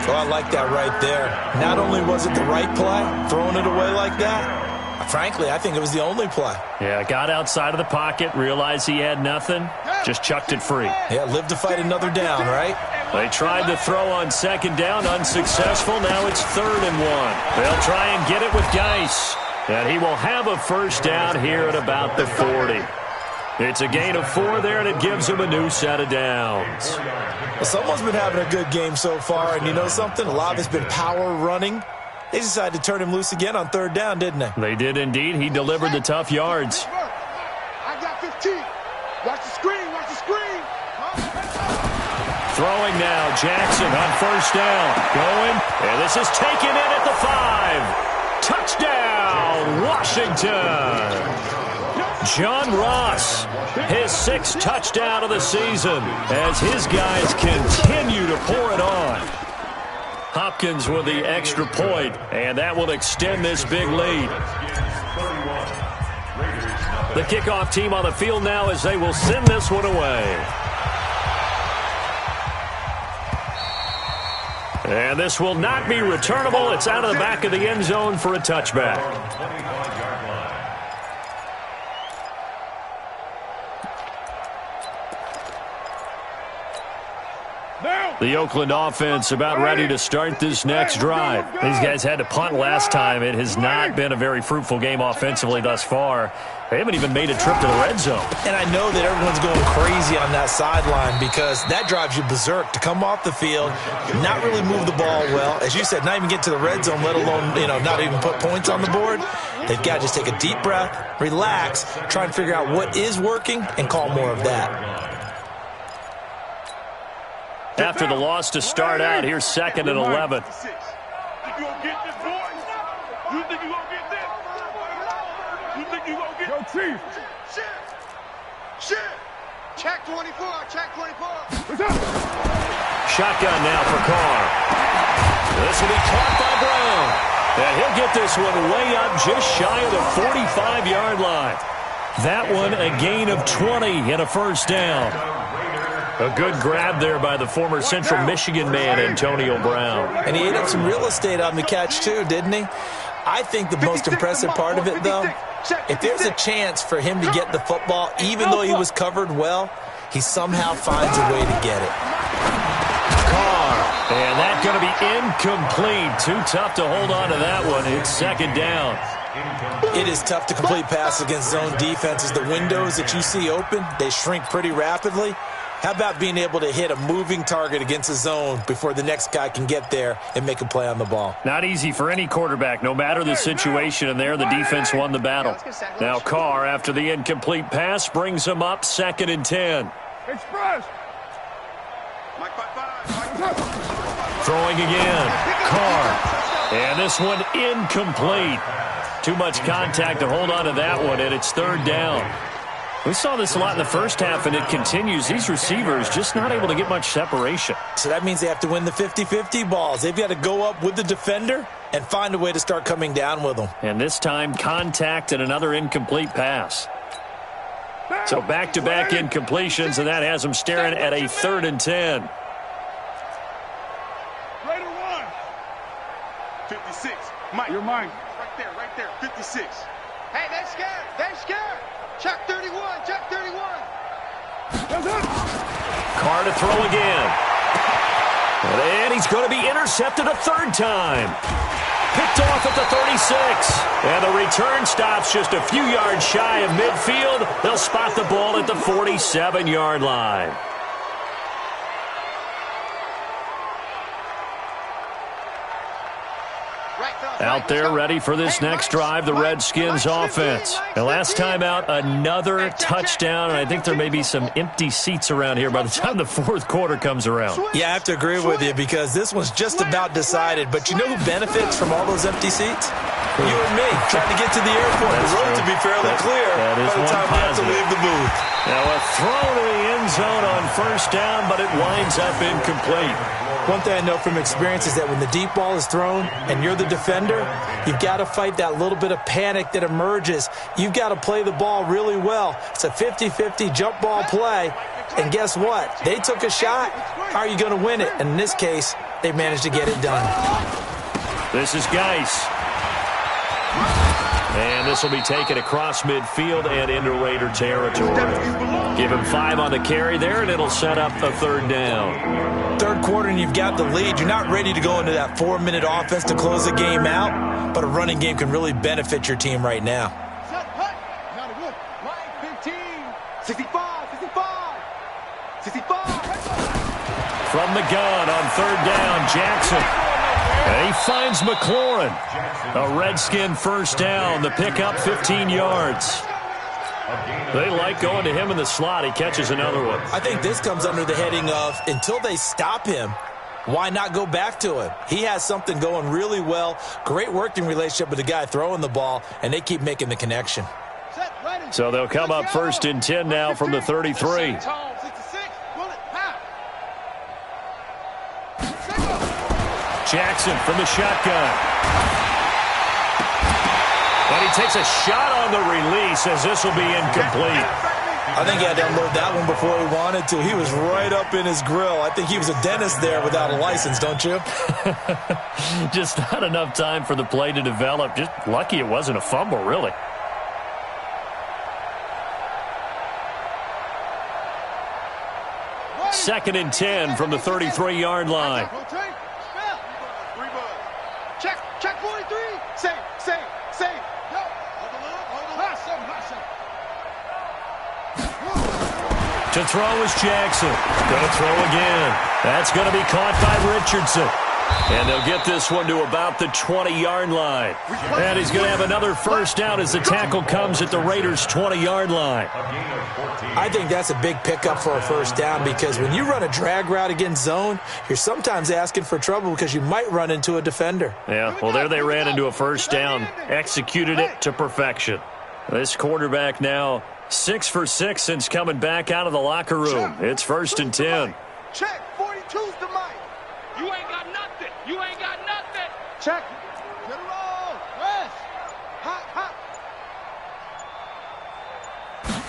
[SPEAKER 4] Oh, I like that right there. Not only was it the right play, throwing it away like that, frankly, I think it was the only play.
[SPEAKER 1] Yeah, got outside of the pocket, realized he had nothing, just chucked it free.
[SPEAKER 4] Yeah, live to fight another down, right?
[SPEAKER 1] They tried to throw on 2nd down, unsuccessful. Now it's 3rd and 1. They'll try and get it with Geis. And he will have a 1st down here at about the 40. It's a gain of 4 there, and it gives him a new set of downs.
[SPEAKER 4] Well, someone's been having a good game so far, and you know something? A lot of it's been power running. They decided to turn him loose again on 3rd down, didn't they?
[SPEAKER 1] They did indeed. He delivered the tough yards.
[SPEAKER 5] I got 15. Watch the screen. Watch the screen.
[SPEAKER 1] Throwing now, Jackson on 1st down. Going, and this is taken in at the 5. Touchdown, Washington. John Ross, his 6th touchdown of the season as his guys continue to pour it on. Hopkins with the extra point, and that will extend this big lead. The kickoff team on the field now as they will send this one away. And this will not be returnable. It's out of the back of the end zone for a touchback. The Oakland offense about ready to start this next drive. These guys had to punt last time. It has not been a very fruitful game offensively thus far. They haven't even made a trip to the red zone.
[SPEAKER 4] And I know that everyone's going crazy on that sideline because that drives you berserk to come off the field, not really move the ball well. As you said, not even get to the red zone, let alone, not even put points on the board. They've got to just take a deep breath, relax, try and figure out what is working, and call more of that.
[SPEAKER 1] After the loss to start out, here's 2nd and 11.
[SPEAKER 3] You gonna get this, boy? You think you gonna get this? You think you gonna get Yo, Chief.
[SPEAKER 5] Shit. Check 24. Check 24.
[SPEAKER 1] Shotgun now for Carr. This will be caught by Brown. And he'll get this one way up just shy of the 45-yard line. That one a gain of 20 and a first down. A good grab there by the former Central Michigan man, Antonio Brown.
[SPEAKER 4] And he ate up some real estate on the catch too, didn't he? I think the most impressive part of it, though, if there's a chance for him to get the football, even though he was covered well, he somehow finds a way to get it.
[SPEAKER 1] Carr, and that's going to be incomplete. Too tough to hold on to that one. It's second down.
[SPEAKER 4] It is tough to complete passes against zone defenses. The windows that you see open, they shrink pretty rapidly. How about being able to hit a moving target against a zone before the next guy can get there and make a play on the ball?
[SPEAKER 1] Not easy for any quarterback, no matter the situation, and there the defense won the battle. Now Carr, after the incomplete pass, brings him up 2nd and 10.
[SPEAKER 3] Express.
[SPEAKER 1] Throwing again. Carr. And this one incomplete. Too much contact to hold on to that one, and it's 3rd down. We saw this a lot in the first half, and it continues. These receivers just not able to get much separation.
[SPEAKER 4] So that means they have to win the 50-50 balls. They've got to go up with the defender and find a way to start coming down with them.
[SPEAKER 1] And this time, contact and another incomplete pass. So back-to-back incompletions, and that has them staring at a 3rd and 10.
[SPEAKER 3] Raider 1.
[SPEAKER 5] 56. Mike.
[SPEAKER 3] You're mine.
[SPEAKER 5] Right there. 56. Hey, they're scared. They're scared. Check 31. Check 31.
[SPEAKER 1] Carr to throw again. And he's going to be intercepted a 3rd time. Picked off at the 36. And the return stops just a few yards shy of midfield. They'll spot the ball at the 47-yard line. Out there ready for this next drive, the Redskins offense. And last time out, another touchdown, and I think there may be some empty seats around here by the time the 4th quarter comes around.
[SPEAKER 4] Yeah, I have to agree with you because this one's just about decided. But you know who benefits from all those empty seats? You and me, trying to get to the airport. The road to be fairly clear by the time we have to leave the booth.
[SPEAKER 1] Now a throw to the end zone on 1st down, but it winds up incomplete.
[SPEAKER 4] One thing I know from experience is that when the deep ball is thrown and you're the defender, you've got to fight that little bit of panic that emerges. You've got to play the ball really well. It's a 50-50 jump ball play, and guess what? They took a shot. How are you going to win it? And in this case, they managed to get it done.
[SPEAKER 1] This is Geis. And this will be taken across midfield and into Raider territory. Give him 5 on the carry there, and it'll set up a 3rd down.
[SPEAKER 4] 3rd quarter, and you've got the lead. You're not ready to go into that 4-minute offense to close the game out, but a running game can really benefit your team right now.
[SPEAKER 5] Set, cut. Not a good. Line 15. 65. 65.
[SPEAKER 1] From the gun on 3rd down, Jackson. And he finds McLaurin. A Redskin 1st down. The pickup 15 yards. They like going to him in the slot. He catches another one.
[SPEAKER 4] I think this comes under the heading of until they stop him, why not go back to him? He has something going really well. Great working relationship with the guy throwing the ball, and they keep making the connection.
[SPEAKER 1] So they'll come up 1st and 10 now from the 33. Jackson from the shotgun. And he takes a shot on the release as this will be incomplete.
[SPEAKER 4] I think he had to unload that one before he wanted to. He was right up in his grill. I think he was a dentist there without a license, don't you?
[SPEAKER 1] Just not enough time for the play to develop. Just lucky it wasn't a fumble, really. Second and 10 from the 33-yard line.
[SPEAKER 5] Check 43. Same.
[SPEAKER 1] To throw is Jackson. Going to throw again. That's going to be caught by Richardson. And they'll get this one to about the 20-yard line. And he's going to have another 1st down as the tackle comes at the Raiders' 20-yard line.
[SPEAKER 4] I think that's a big pickup for a 1st down because when you run a drag route against zone, you're sometimes asking for trouble because you might run into a defender.
[SPEAKER 1] Yeah, well, there they ran into a 1st down. Executed it to perfection. This quarterback now 6 for 6 since coming back out of the locker room. It's 1st and 10.
[SPEAKER 5] Check. 42's the mic.
[SPEAKER 3] You ain't got nothing. You ain't got nothing.
[SPEAKER 5] Check. Get it on. Rest. Hot, hot.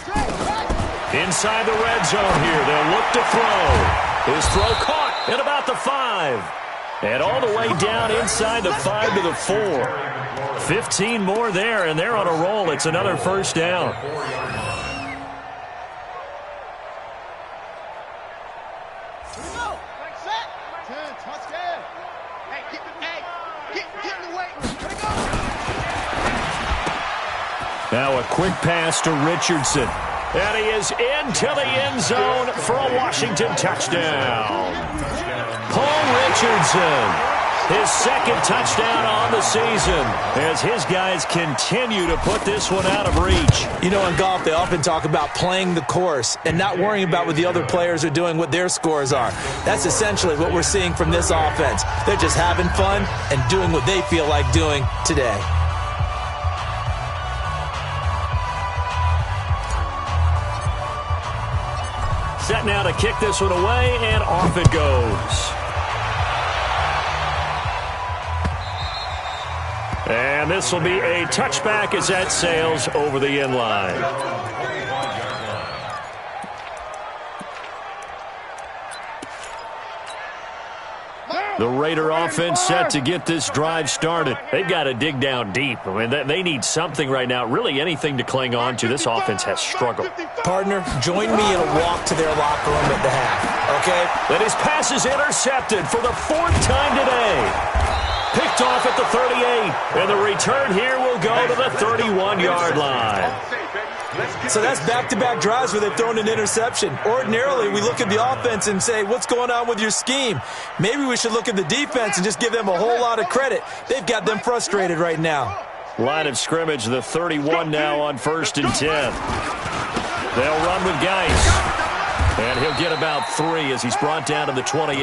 [SPEAKER 5] Check.
[SPEAKER 1] Inside the red zone here. They'll look to throw. His throw caught at about the 5. And all the way down inside the 5 to the 4. 15 more there, and they're on a roll. It's another 1st down. Now a quick pass to Richardson. And he is into the end zone for a Washington touchdown. Paul Richardson, his 2nd touchdown on the season as his guys continue to put this one out of reach.
[SPEAKER 4] You know, in golf, they often talk about playing the course and not worrying about what the other players are doing, what their scores are. That's essentially what we're seeing from this offense. They're just having fun and doing what they feel like doing today.
[SPEAKER 1] Set now to kick this one away, and off it goes. And this will be a touchback as that sails over the end line. The Raider offense set to get this drive started. They've got to dig down deep. I mean, they need something right now, really anything to cling on to. This offense has struggled.
[SPEAKER 4] Partner, join me in a walk to their locker room at the half, okay?
[SPEAKER 1] And his pass is intercepted for the 4th time today. Picked off at the 38. And the return here will go to the 31-yard line.
[SPEAKER 4] So that's back-to-back drives where they've thrown an interception. Ordinarily, we look at the offense and say, what's going on with your scheme? Maybe we should look at the defense and just give them a whole lot of credit. They've got them frustrated right now.
[SPEAKER 1] Line of scrimmage, the 31 now on 1st and 10. They'll run with Geis. And he'll get about 3 as he's brought down to the 28.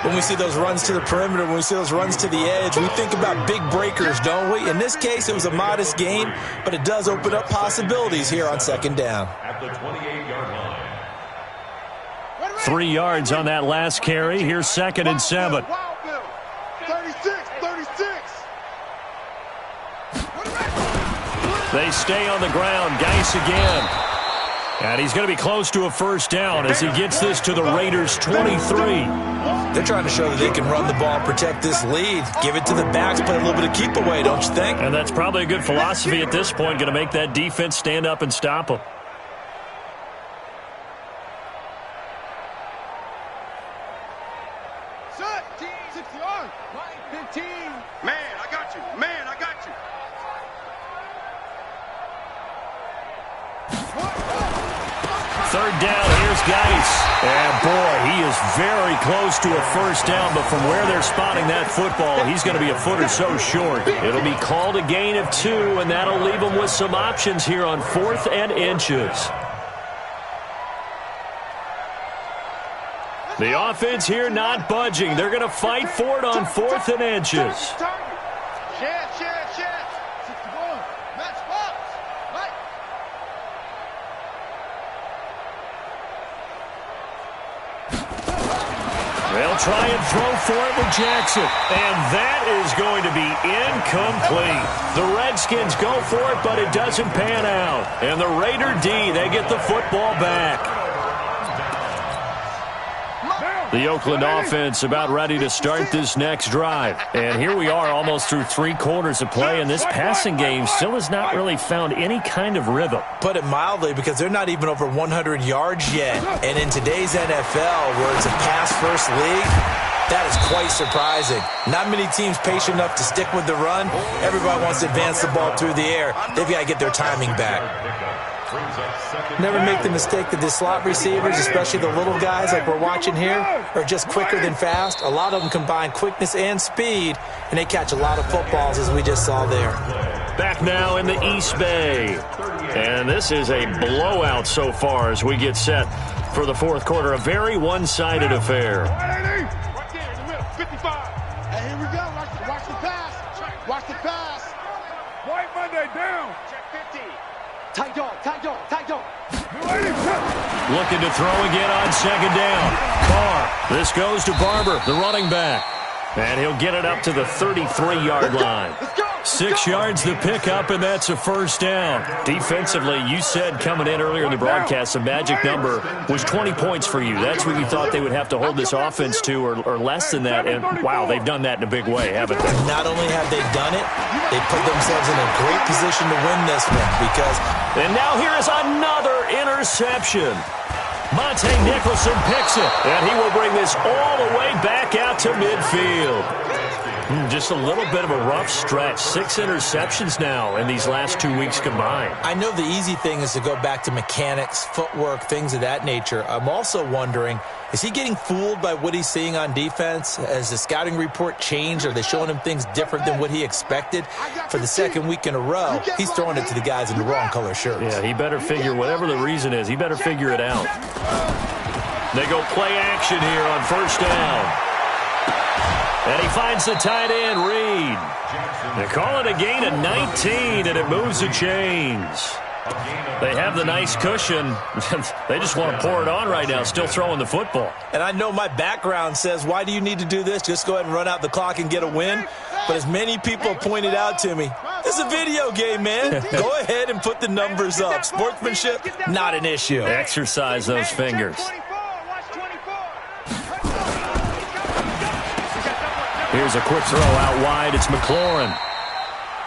[SPEAKER 4] When we see those runs to the perimeter, when we see those runs to the edge, we think about big breakers, don't we? In this case, it was a modest gain, but it does open up possibilities here on 2nd down.
[SPEAKER 2] At the 28-yard line.
[SPEAKER 1] 3 yards on that last carry. Here's 2nd and 7.
[SPEAKER 5] 36, 36.
[SPEAKER 1] They stay on the ground. Geis again. And he's going to be close to a 1st down as he gets this to the Raiders' 23.
[SPEAKER 4] They're trying to show that they can run the ball, protect this lead, give it to the backs, play a little bit of keep away, don't you think?
[SPEAKER 1] And that's probably a good philosophy at this point, going to make that defense stand up and stop them.
[SPEAKER 5] Shut. 60 yards. 15. Man, I got you. Man, I got you.
[SPEAKER 1] Third down, here's Geis. And boy, he is very close to a 1st down, but from where they're spotting that football, he's going to be a foot or so short. It'll be called a gain of 2, and that'll leave them with some options here on 4th and inches. The offense here not budging. They're going to fight for it on 4th and inches.
[SPEAKER 5] Chance. 61. Match box. Right.
[SPEAKER 1] They'll try and throw for it with Jackson. And that is going to be incomplete. The Redskins go for it, but it doesn't pan out. And the Raider D, they get the football back. The Oakland offense about ready to start this next drive. And here we are almost through 3 quarters of play, and this passing game still has not really found any kind of rhythm.
[SPEAKER 4] Put it mildly, because they're not even over 100 yards yet. And in today's NFL, where it's a pass-first league, that is quite surprising. Not many teams patient enough to stick with the run. Everybody wants to advance the ball through the air. They've got to get their timing back. Never make the mistake that the slot receivers, especially the little guys like we're watching here, are just quicker than fast. A lot of them combine quickness and speed, and they catch a lot of footballs, as we just saw there.
[SPEAKER 1] Back now in the East Bay. And this is a blowout so far as we get set for the 4th quarter. A very one-sided affair.
[SPEAKER 3] Right there in the middle. 55.
[SPEAKER 5] Hey, here we go. Watch the pass. Watch the pass.
[SPEAKER 3] White Monday down.
[SPEAKER 5] Check 50. Tight dog, tight dog, tight dog.
[SPEAKER 1] Looking to throw again on second down. Carr. This goes to Barber, the running back. And he'll get it up to the 33-yard line. 6 yards the pickup, and that's a first down. Defensively, you said coming in earlier in the broadcast, the magic number was 20 points for you. That's what you thought they would have to hold this offense to, or less than that. And, wow, they've done that in a big way, haven't they?
[SPEAKER 4] Not only have they done it, they put themselves in a great position to win this one because...
[SPEAKER 1] And now here is another interception. Monte Nicholson picks it, and he will bring this all the way back out to midfield. Just a little bit of a rough stretch. 6 interceptions now in these last 2 weeks combined.
[SPEAKER 4] I know the easy thing is to go back to mechanics, footwork, things of that nature. I'm also wondering, is he getting fooled by what he's seeing on defense? Has the scouting report changed? Are they showing him things different than what he expected? For the second week in a row, he's throwing it to the guys in the wrong color shirts.
[SPEAKER 1] Yeah, he better figure, whatever the reason is, he better figure it out. They go play action here on first down. And he finds the tight end, Reed. They call it a gain of 19, and it moves the chains. They have the nice cushion. They just want to pour it on right now, still throwing the football.
[SPEAKER 4] And I know my background says, why do you need to do this? Just go ahead and run out the clock and get a win. But as many people have pointed out to me, it's a video game, man. Go ahead and put the numbers up. Sportsmanship, not an issue.
[SPEAKER 1] Exercise those fingers. Here's a quick throw out wide. It's McLaurin.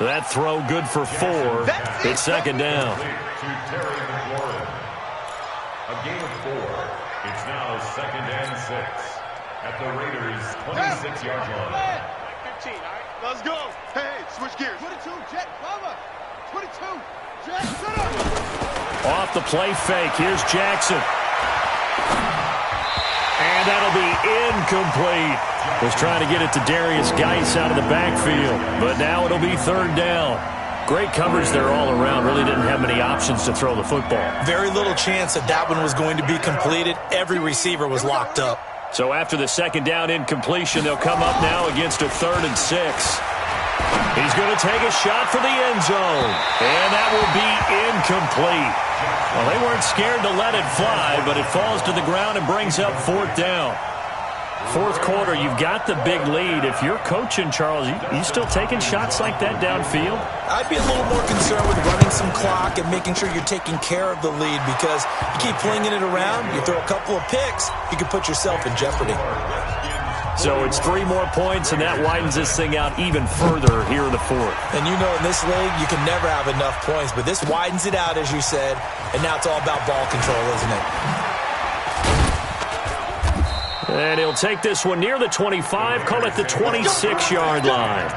[SPEAKER 1] That throw good for 4. It's second down.
[SPEAKER 2] A gain of 4. It's now second and 6 at the Raiders' 26-yard line.
[SPEAKER 3] 15, all right? Let's go. Hey, switch gears. 22, jet, cover. 22, jet, shut up.
[SPEAKER 1] Off the play fake. Here's Jackson. And that'll be incomplete. Was trying to get it to Darius Geis out of the backfield. But now it'll be third down. Great coverage there all around. Really didn't have many options to throw the football.
[SPEAKER 4] Very little chance that one was going to be completed. Every receiver was locked up.
[SPEAKER 1] So after the second down incompletion, they'll come up now against a 3rd and 6. He's going to take a shot for the end zone. And that will be incomplete. Well, they weren't scared to let it fly, but it falls to the ground and brings up 4th down. 4th quarter, you've got the big lead. If you're coaching, Charles, you still taking shots like that downfield?
[SPEAKER 4] I'd be a little more concerned with running some clock and making sure you're taking care of the lead because you keep flinging it around, you throw a couple of picks, you can put yourself in jeopardy.
[SPEAKER 1] So it's 3 more points, and that widens this thing out even further here in the 4th.
[SPEAKER 4] And you know in this league, you can never have enough points, but this widens it out, as you said, and now it's all about ball control, isn't it?
[SPEAKER 1] And he'll take this one near the 25, call it the 26-yard line.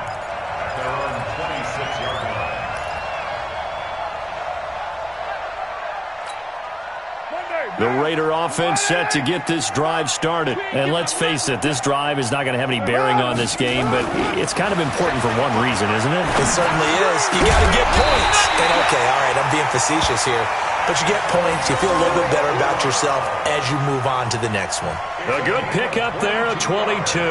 [SPEAKER 1] The Raider offense set to get this drive started. And let's face it, this drive is not going to have any bearing on this game, but it's kind of important for one reason, isn't it?
[SPEAKER 4] It certainly is. You got to get points. And okay, all right, I'm being facetious here. But you get points, you feel a little bit better about yourself as you move on to the next one.
[SPEAKER 1] A good pickup there, a 22.
[SPEAKER 2] And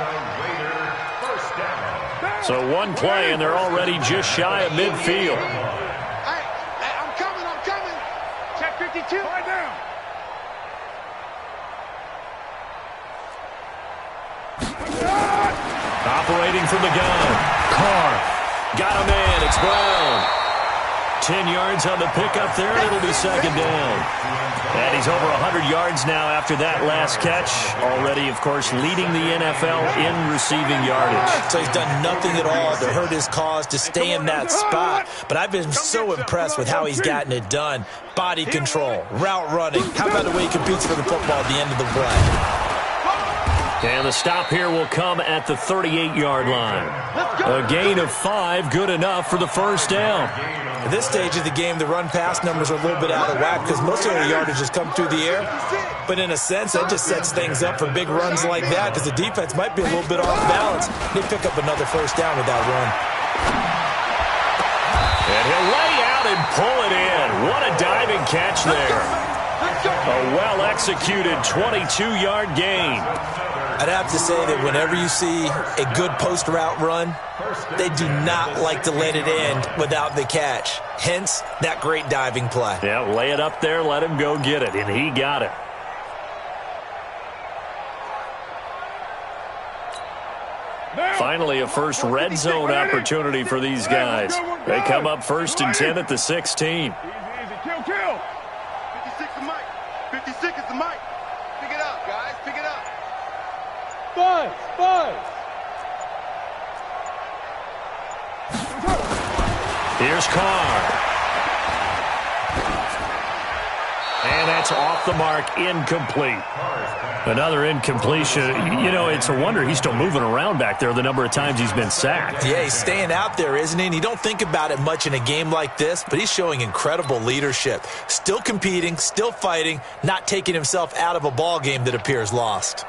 [SPEAKER 2] the Raider first down.
[SPEAKER 1] So one play, and they're already just shy of midfield.
[SPEAKER 5] Hey, I'm coming. Check 52.
[SPEAKER 3] Right down.
[SPEAKER 1] Operating from the gun. Carr. Got him in. It's Brown. 10 yards on the pickup there, and it'll be second down. And he's over 100 yards now after that last catch. Already, of course, leading the NFL in receiving yardage.
[SPEAKER 4] So he's done nothing at all to hurt his cause, to stay in that spot. But I've been so impressed with how he's gotten it done. Body control, route running. How about the way he competes for the football at the end of the play?
[SPEAKER 1] And the stop here will come at the 38-yard line. A gain of 5, good enough for the first down.
[SPEAKER 4] At this stage of the game, the run-pass numbers are a little bit out of whack because most of the yardage has come through the air. But in a sense, that just sets things up for big runs like that because the defense might be a little bit off balance. They pick up another first down with that run.
[SPEAKER 1] And he'll lay out and pull it in. What a diving catch there. A well-executed 22-yard gain.
[SPEAKER 4] I'd have to say that whenever you see a good post route run, they do not like to let it end without the catch. Hence, that great diving play.
[SPEAKER 1] Yeah, lay it up there, let him go get it, and he got it. Finally, a first red zone opportunity for these guys. They come up 1st and 10 at the 16.
[SPEAKER 3] Easy, kill. 56 is Mike. 56 is the Mike. Pick it up, guys. Pick it up.
[SPEAKER 5] Five.
[SPEAKER 1] Here's Carr. And that's off the mark, incomplete. Another incompletion. You know, it's a wonder he's still moving around back there the number of times he's been sacked.
[SPEAKER 4] Yeah, he's staying out there, isn't he? And you don't think about it much in a game like this, but he's showing incredible leadership. Still competing, still fighting, not taking himself out of a ball game that appears lost.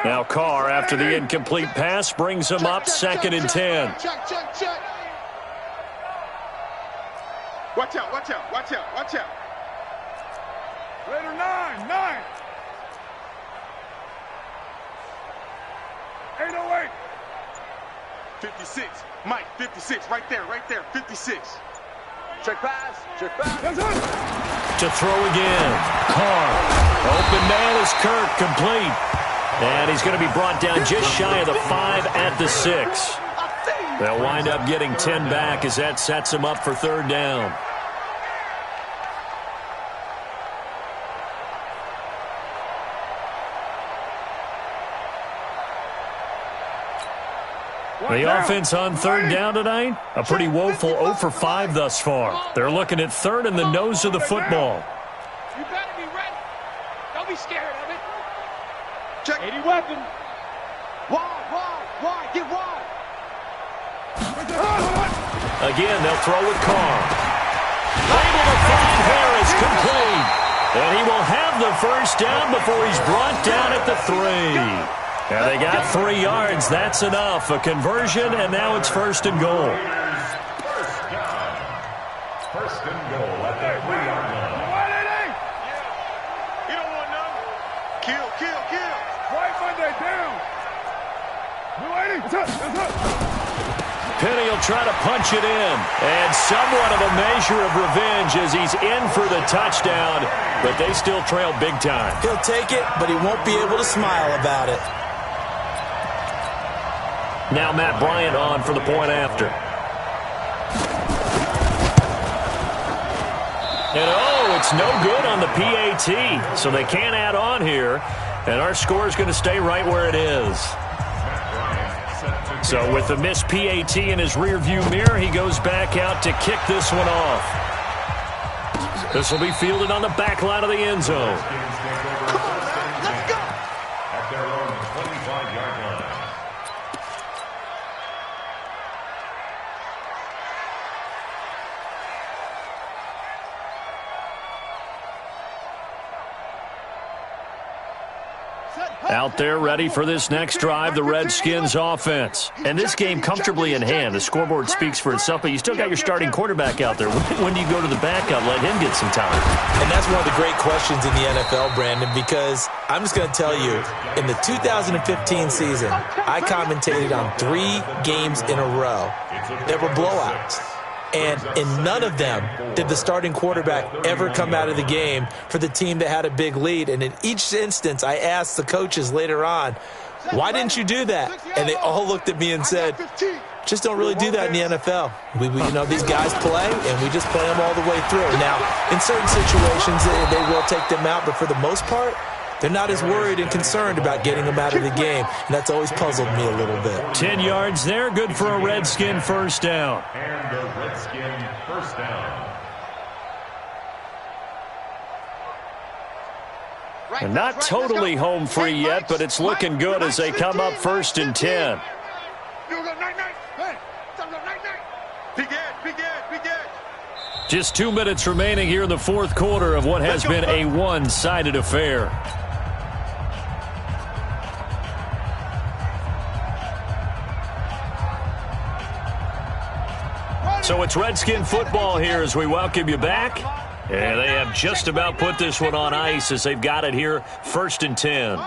[SPEAKER 1] Now Carr, after the incomplete pass, brings him up 2nd and 10.
[SPEAKER 3] Check. Watch out.
[SPEAKER 5] Raider 9. 808.
[SPEAKER 3] 56. Mike, 56. Right there. 56.
[SPEAKER 5] Check pass. Yes,
[SPEAKER 1] To throw again. Carr. Open man is Kirk, complete. And he's going to be brought down just shy of the 5 at the 6. They'll wind up getting 10 back as that sets him up for 3rd down. The offense on 3rd down tonight, a pretty woeful 0 for 5 thus far. They're looking at 3rd and the nose of the football.
[SPEAKER 5] You better be ready. Don't be scared of it.
[SPEAKER 3] Check.
[SPEAKER 5] 80 weapon. Wide. Get wide.
[SPEAKER 1] Again, they'll throw with Carr. Able to find Harris, complete. And he will have the 1st down before he's brought down at the 3. And they got 3 yards. That's enough. A conversion, and now it's 1st and goal.
[SPEAKER 2] First and goal at the 3-yard line.
[SPEAKER 3] You don't want none. Kill.
[SPEAKER 5] Right Monday down. 280.
[SPEAKER 1] Penny will try to punch it in. And somewhat of a measure of revenge as he's in for the touchdown. But they still trail big time.
[SPEAKER 4] He'll take it, but he won't be able to smile about it.
[SPEAKER 1] Now Matt Bryant on for the point after. And it's no good on the PAT. So they can't add on here. And our score is going to stay right where it is. So with the missed PAT in his rearview mirror, he goes back out to kick this one off. This will be fielded on the back line of the end zone.
[SPEAKER 3] Let's go.
[SPEAKER 2] At their own 25-yard line.
[SPEAKER 1] Out there ready for this next drive, the Redskins offense. And this game comfortably in hand. The scoreboard speaks for itself, but you still got your starting quarterback out there. When do you go to the backup, let him get some time?
[SPEAKER 4] And that's one of the great questions in the NFL, Brandon, because I'm just going to tell you, in the 2015 season, I commentated on 3 games in a row. There were blowouts. And in none of them did the starting quarterback ever come out of the game for the team that had a big lead. And in each instance, I asked the coaches later on, why didn't you do that? And they all looked at me and said, just don't really do that in the NFL. These guys play, and we just play them all the way through. Now, in certain situations, they will take them out, but for the most part, they're not as worried and concerned about getting them out of the game, and that's always puzzled me a little bit.
[SPEAKER 1] 10 yards there, good for a Redskin 1st down.
[SPEAKER 2] And the Redskin 1st down.
[SPEAKER 1] And not totally home free yet, but it's looking good as they come up 1st and 10. Just 2 minutes remaining here in the 4th quarter of what has been a one-sided affair. So it's Redskin football here as we welcome you back. And they have just about put this one on ice as they've got it here, 1st and 10.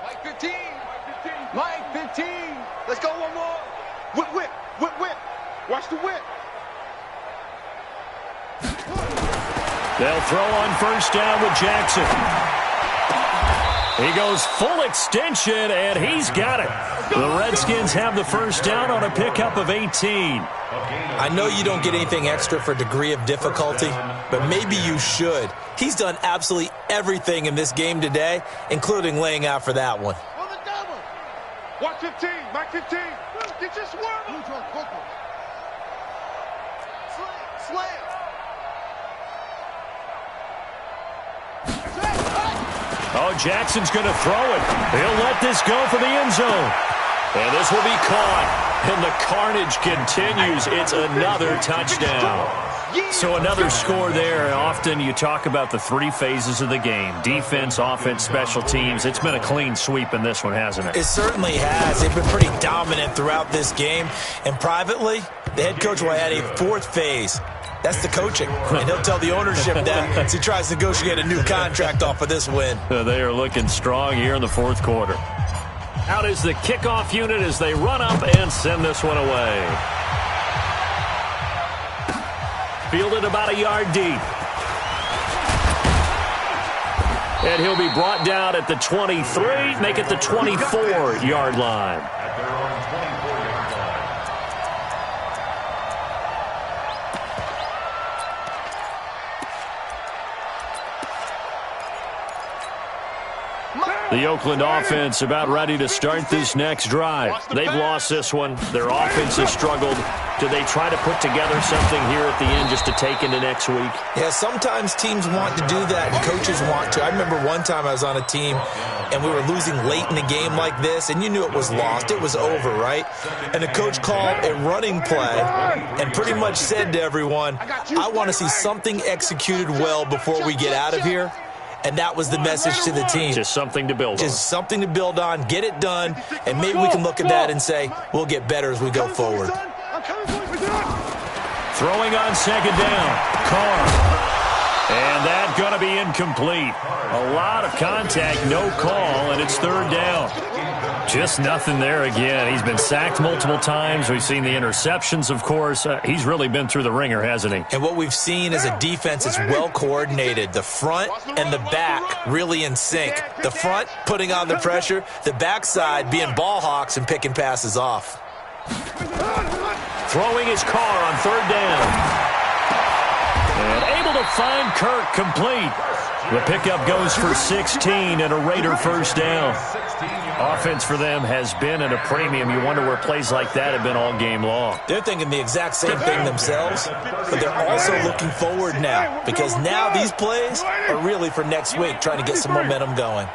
[SPEAKER 5] Mike 15. Mike 15. Let's go one more. Whip, whip, whip, whip. Watch the whip.
[SPEAKER 1] They'll throw on 1st down with Jackson. He goes full extension, and he's got it. The Redskins have the 1st down on a pickup of 18.
[SPEAKER 4] I know you don't get anything extra for degree of difficulty, but maybe you should. He's done absolutely everything in this game today, including laying out for that one.
[SPEAKER 5] On the double. Watch 15. Mike 15. Get your swerve. Slam.
[SPEAKER 1] Oh, Jackson's going to throw it. He'll let this go for the end zone. And this will be caught. And the carnage continues. It's another touchdown. So another score there. Often you talk about the 3 phases of the game. Defense, offense, special teams. It's been a clean sweep in this one, hasn't it?
[SPEAKER 4] It certainly has. They've been pretty dominant throughout this game. And privately, the head coach will add a 4th phase. That's the coaching. And he'll tell the ownership that as he tries to negotiate a new contract off of this win.
[SPEAKER 1] They are looking strong here in the 4th quarter. Out is the kickoff unit as they run up and send this one away. Fielded about a yard deep. And he'll be brought down at the 23, make it the 24-yard line.
[SPEAKER 2] At their own 24-yard line.
[SPEAKER 1] The Oakland offense about ready to start this next drive. They've lost this one. Their offense has struggled. Do they try to put together something here at the end just to take into next week?
[SPEAKER 4] Yeah, sometimes teams want to do that and coaches want to. I remember one time I was on a team and we were losing late in the game like this, and you knew it was lost. It was over, right? And the coach called a running play and pretty much said to everyone, I want to see something executed well before we get out of here. And that was the message to the team.
[SPEAKER 1] Just something to build on.
[SPEAKER 4] Just something to build on, get it done, and maybe we can look at that and say, we'll get better as we go forward.
[SPEAKER 1] Throwing on 2nd down. Carr. And that's going to be incomplete. A lot of contact, no call, and it's 3rd down. Just nothing there again. He's been sacked multiple times. We've seen the interceptions, of course. He's really been through the ringer, hasn't he?
[SPEAKER 4] And what we've seen is a defense that's well coordinated. The front and the back really in sync. The front putting on the pressure. The backside being ball hawks and picking passes off.
[SPEAKER 1] Throwing his Carr on 3rd down. And able to find Kirk complete. The pickup goes for 16 and a Raider 1st down. Offense for them has been at a premium. You wonder where plays like that have been all game long.
[SPEAKER 4] They're thinking the exact same thing themselves, but they're also looking forward now because now these plays are really for next week, trying to get some momentum going.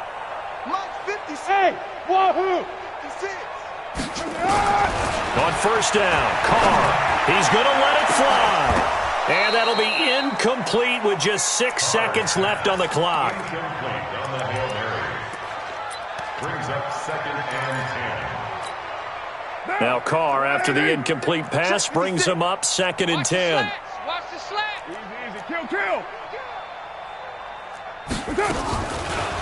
[SPEAKER 1] On 1st down, Carr. He's going to let it fly. And that'll be incomplete with just 6 seconds left on the clock.
[SPEAKER 2] Incomplete on the Hail Mary. Brings up 2nd and 10.
[SPEAKER 1] Now Carr, after the incomplete pass, brings him up 2nd and 10.
[SPEAKER 5] Watch the slap.
[SPEAKER 3] Easy, kill.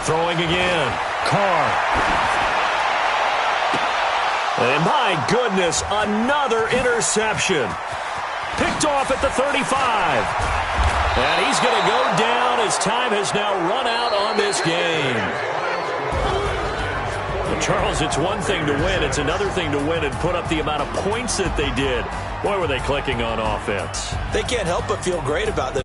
[SPEAKER 1] Throwing again. Carr. And my goodness, another interception. Picked off at the 35. And he's going to go down as time has now run out on this game. Well, Charles, it's one thing to win. It's another thing to win and put up the amount of points that they did. Boy, were they clicking on offense.
[SPEAKER 4] They can't help but feel great about this.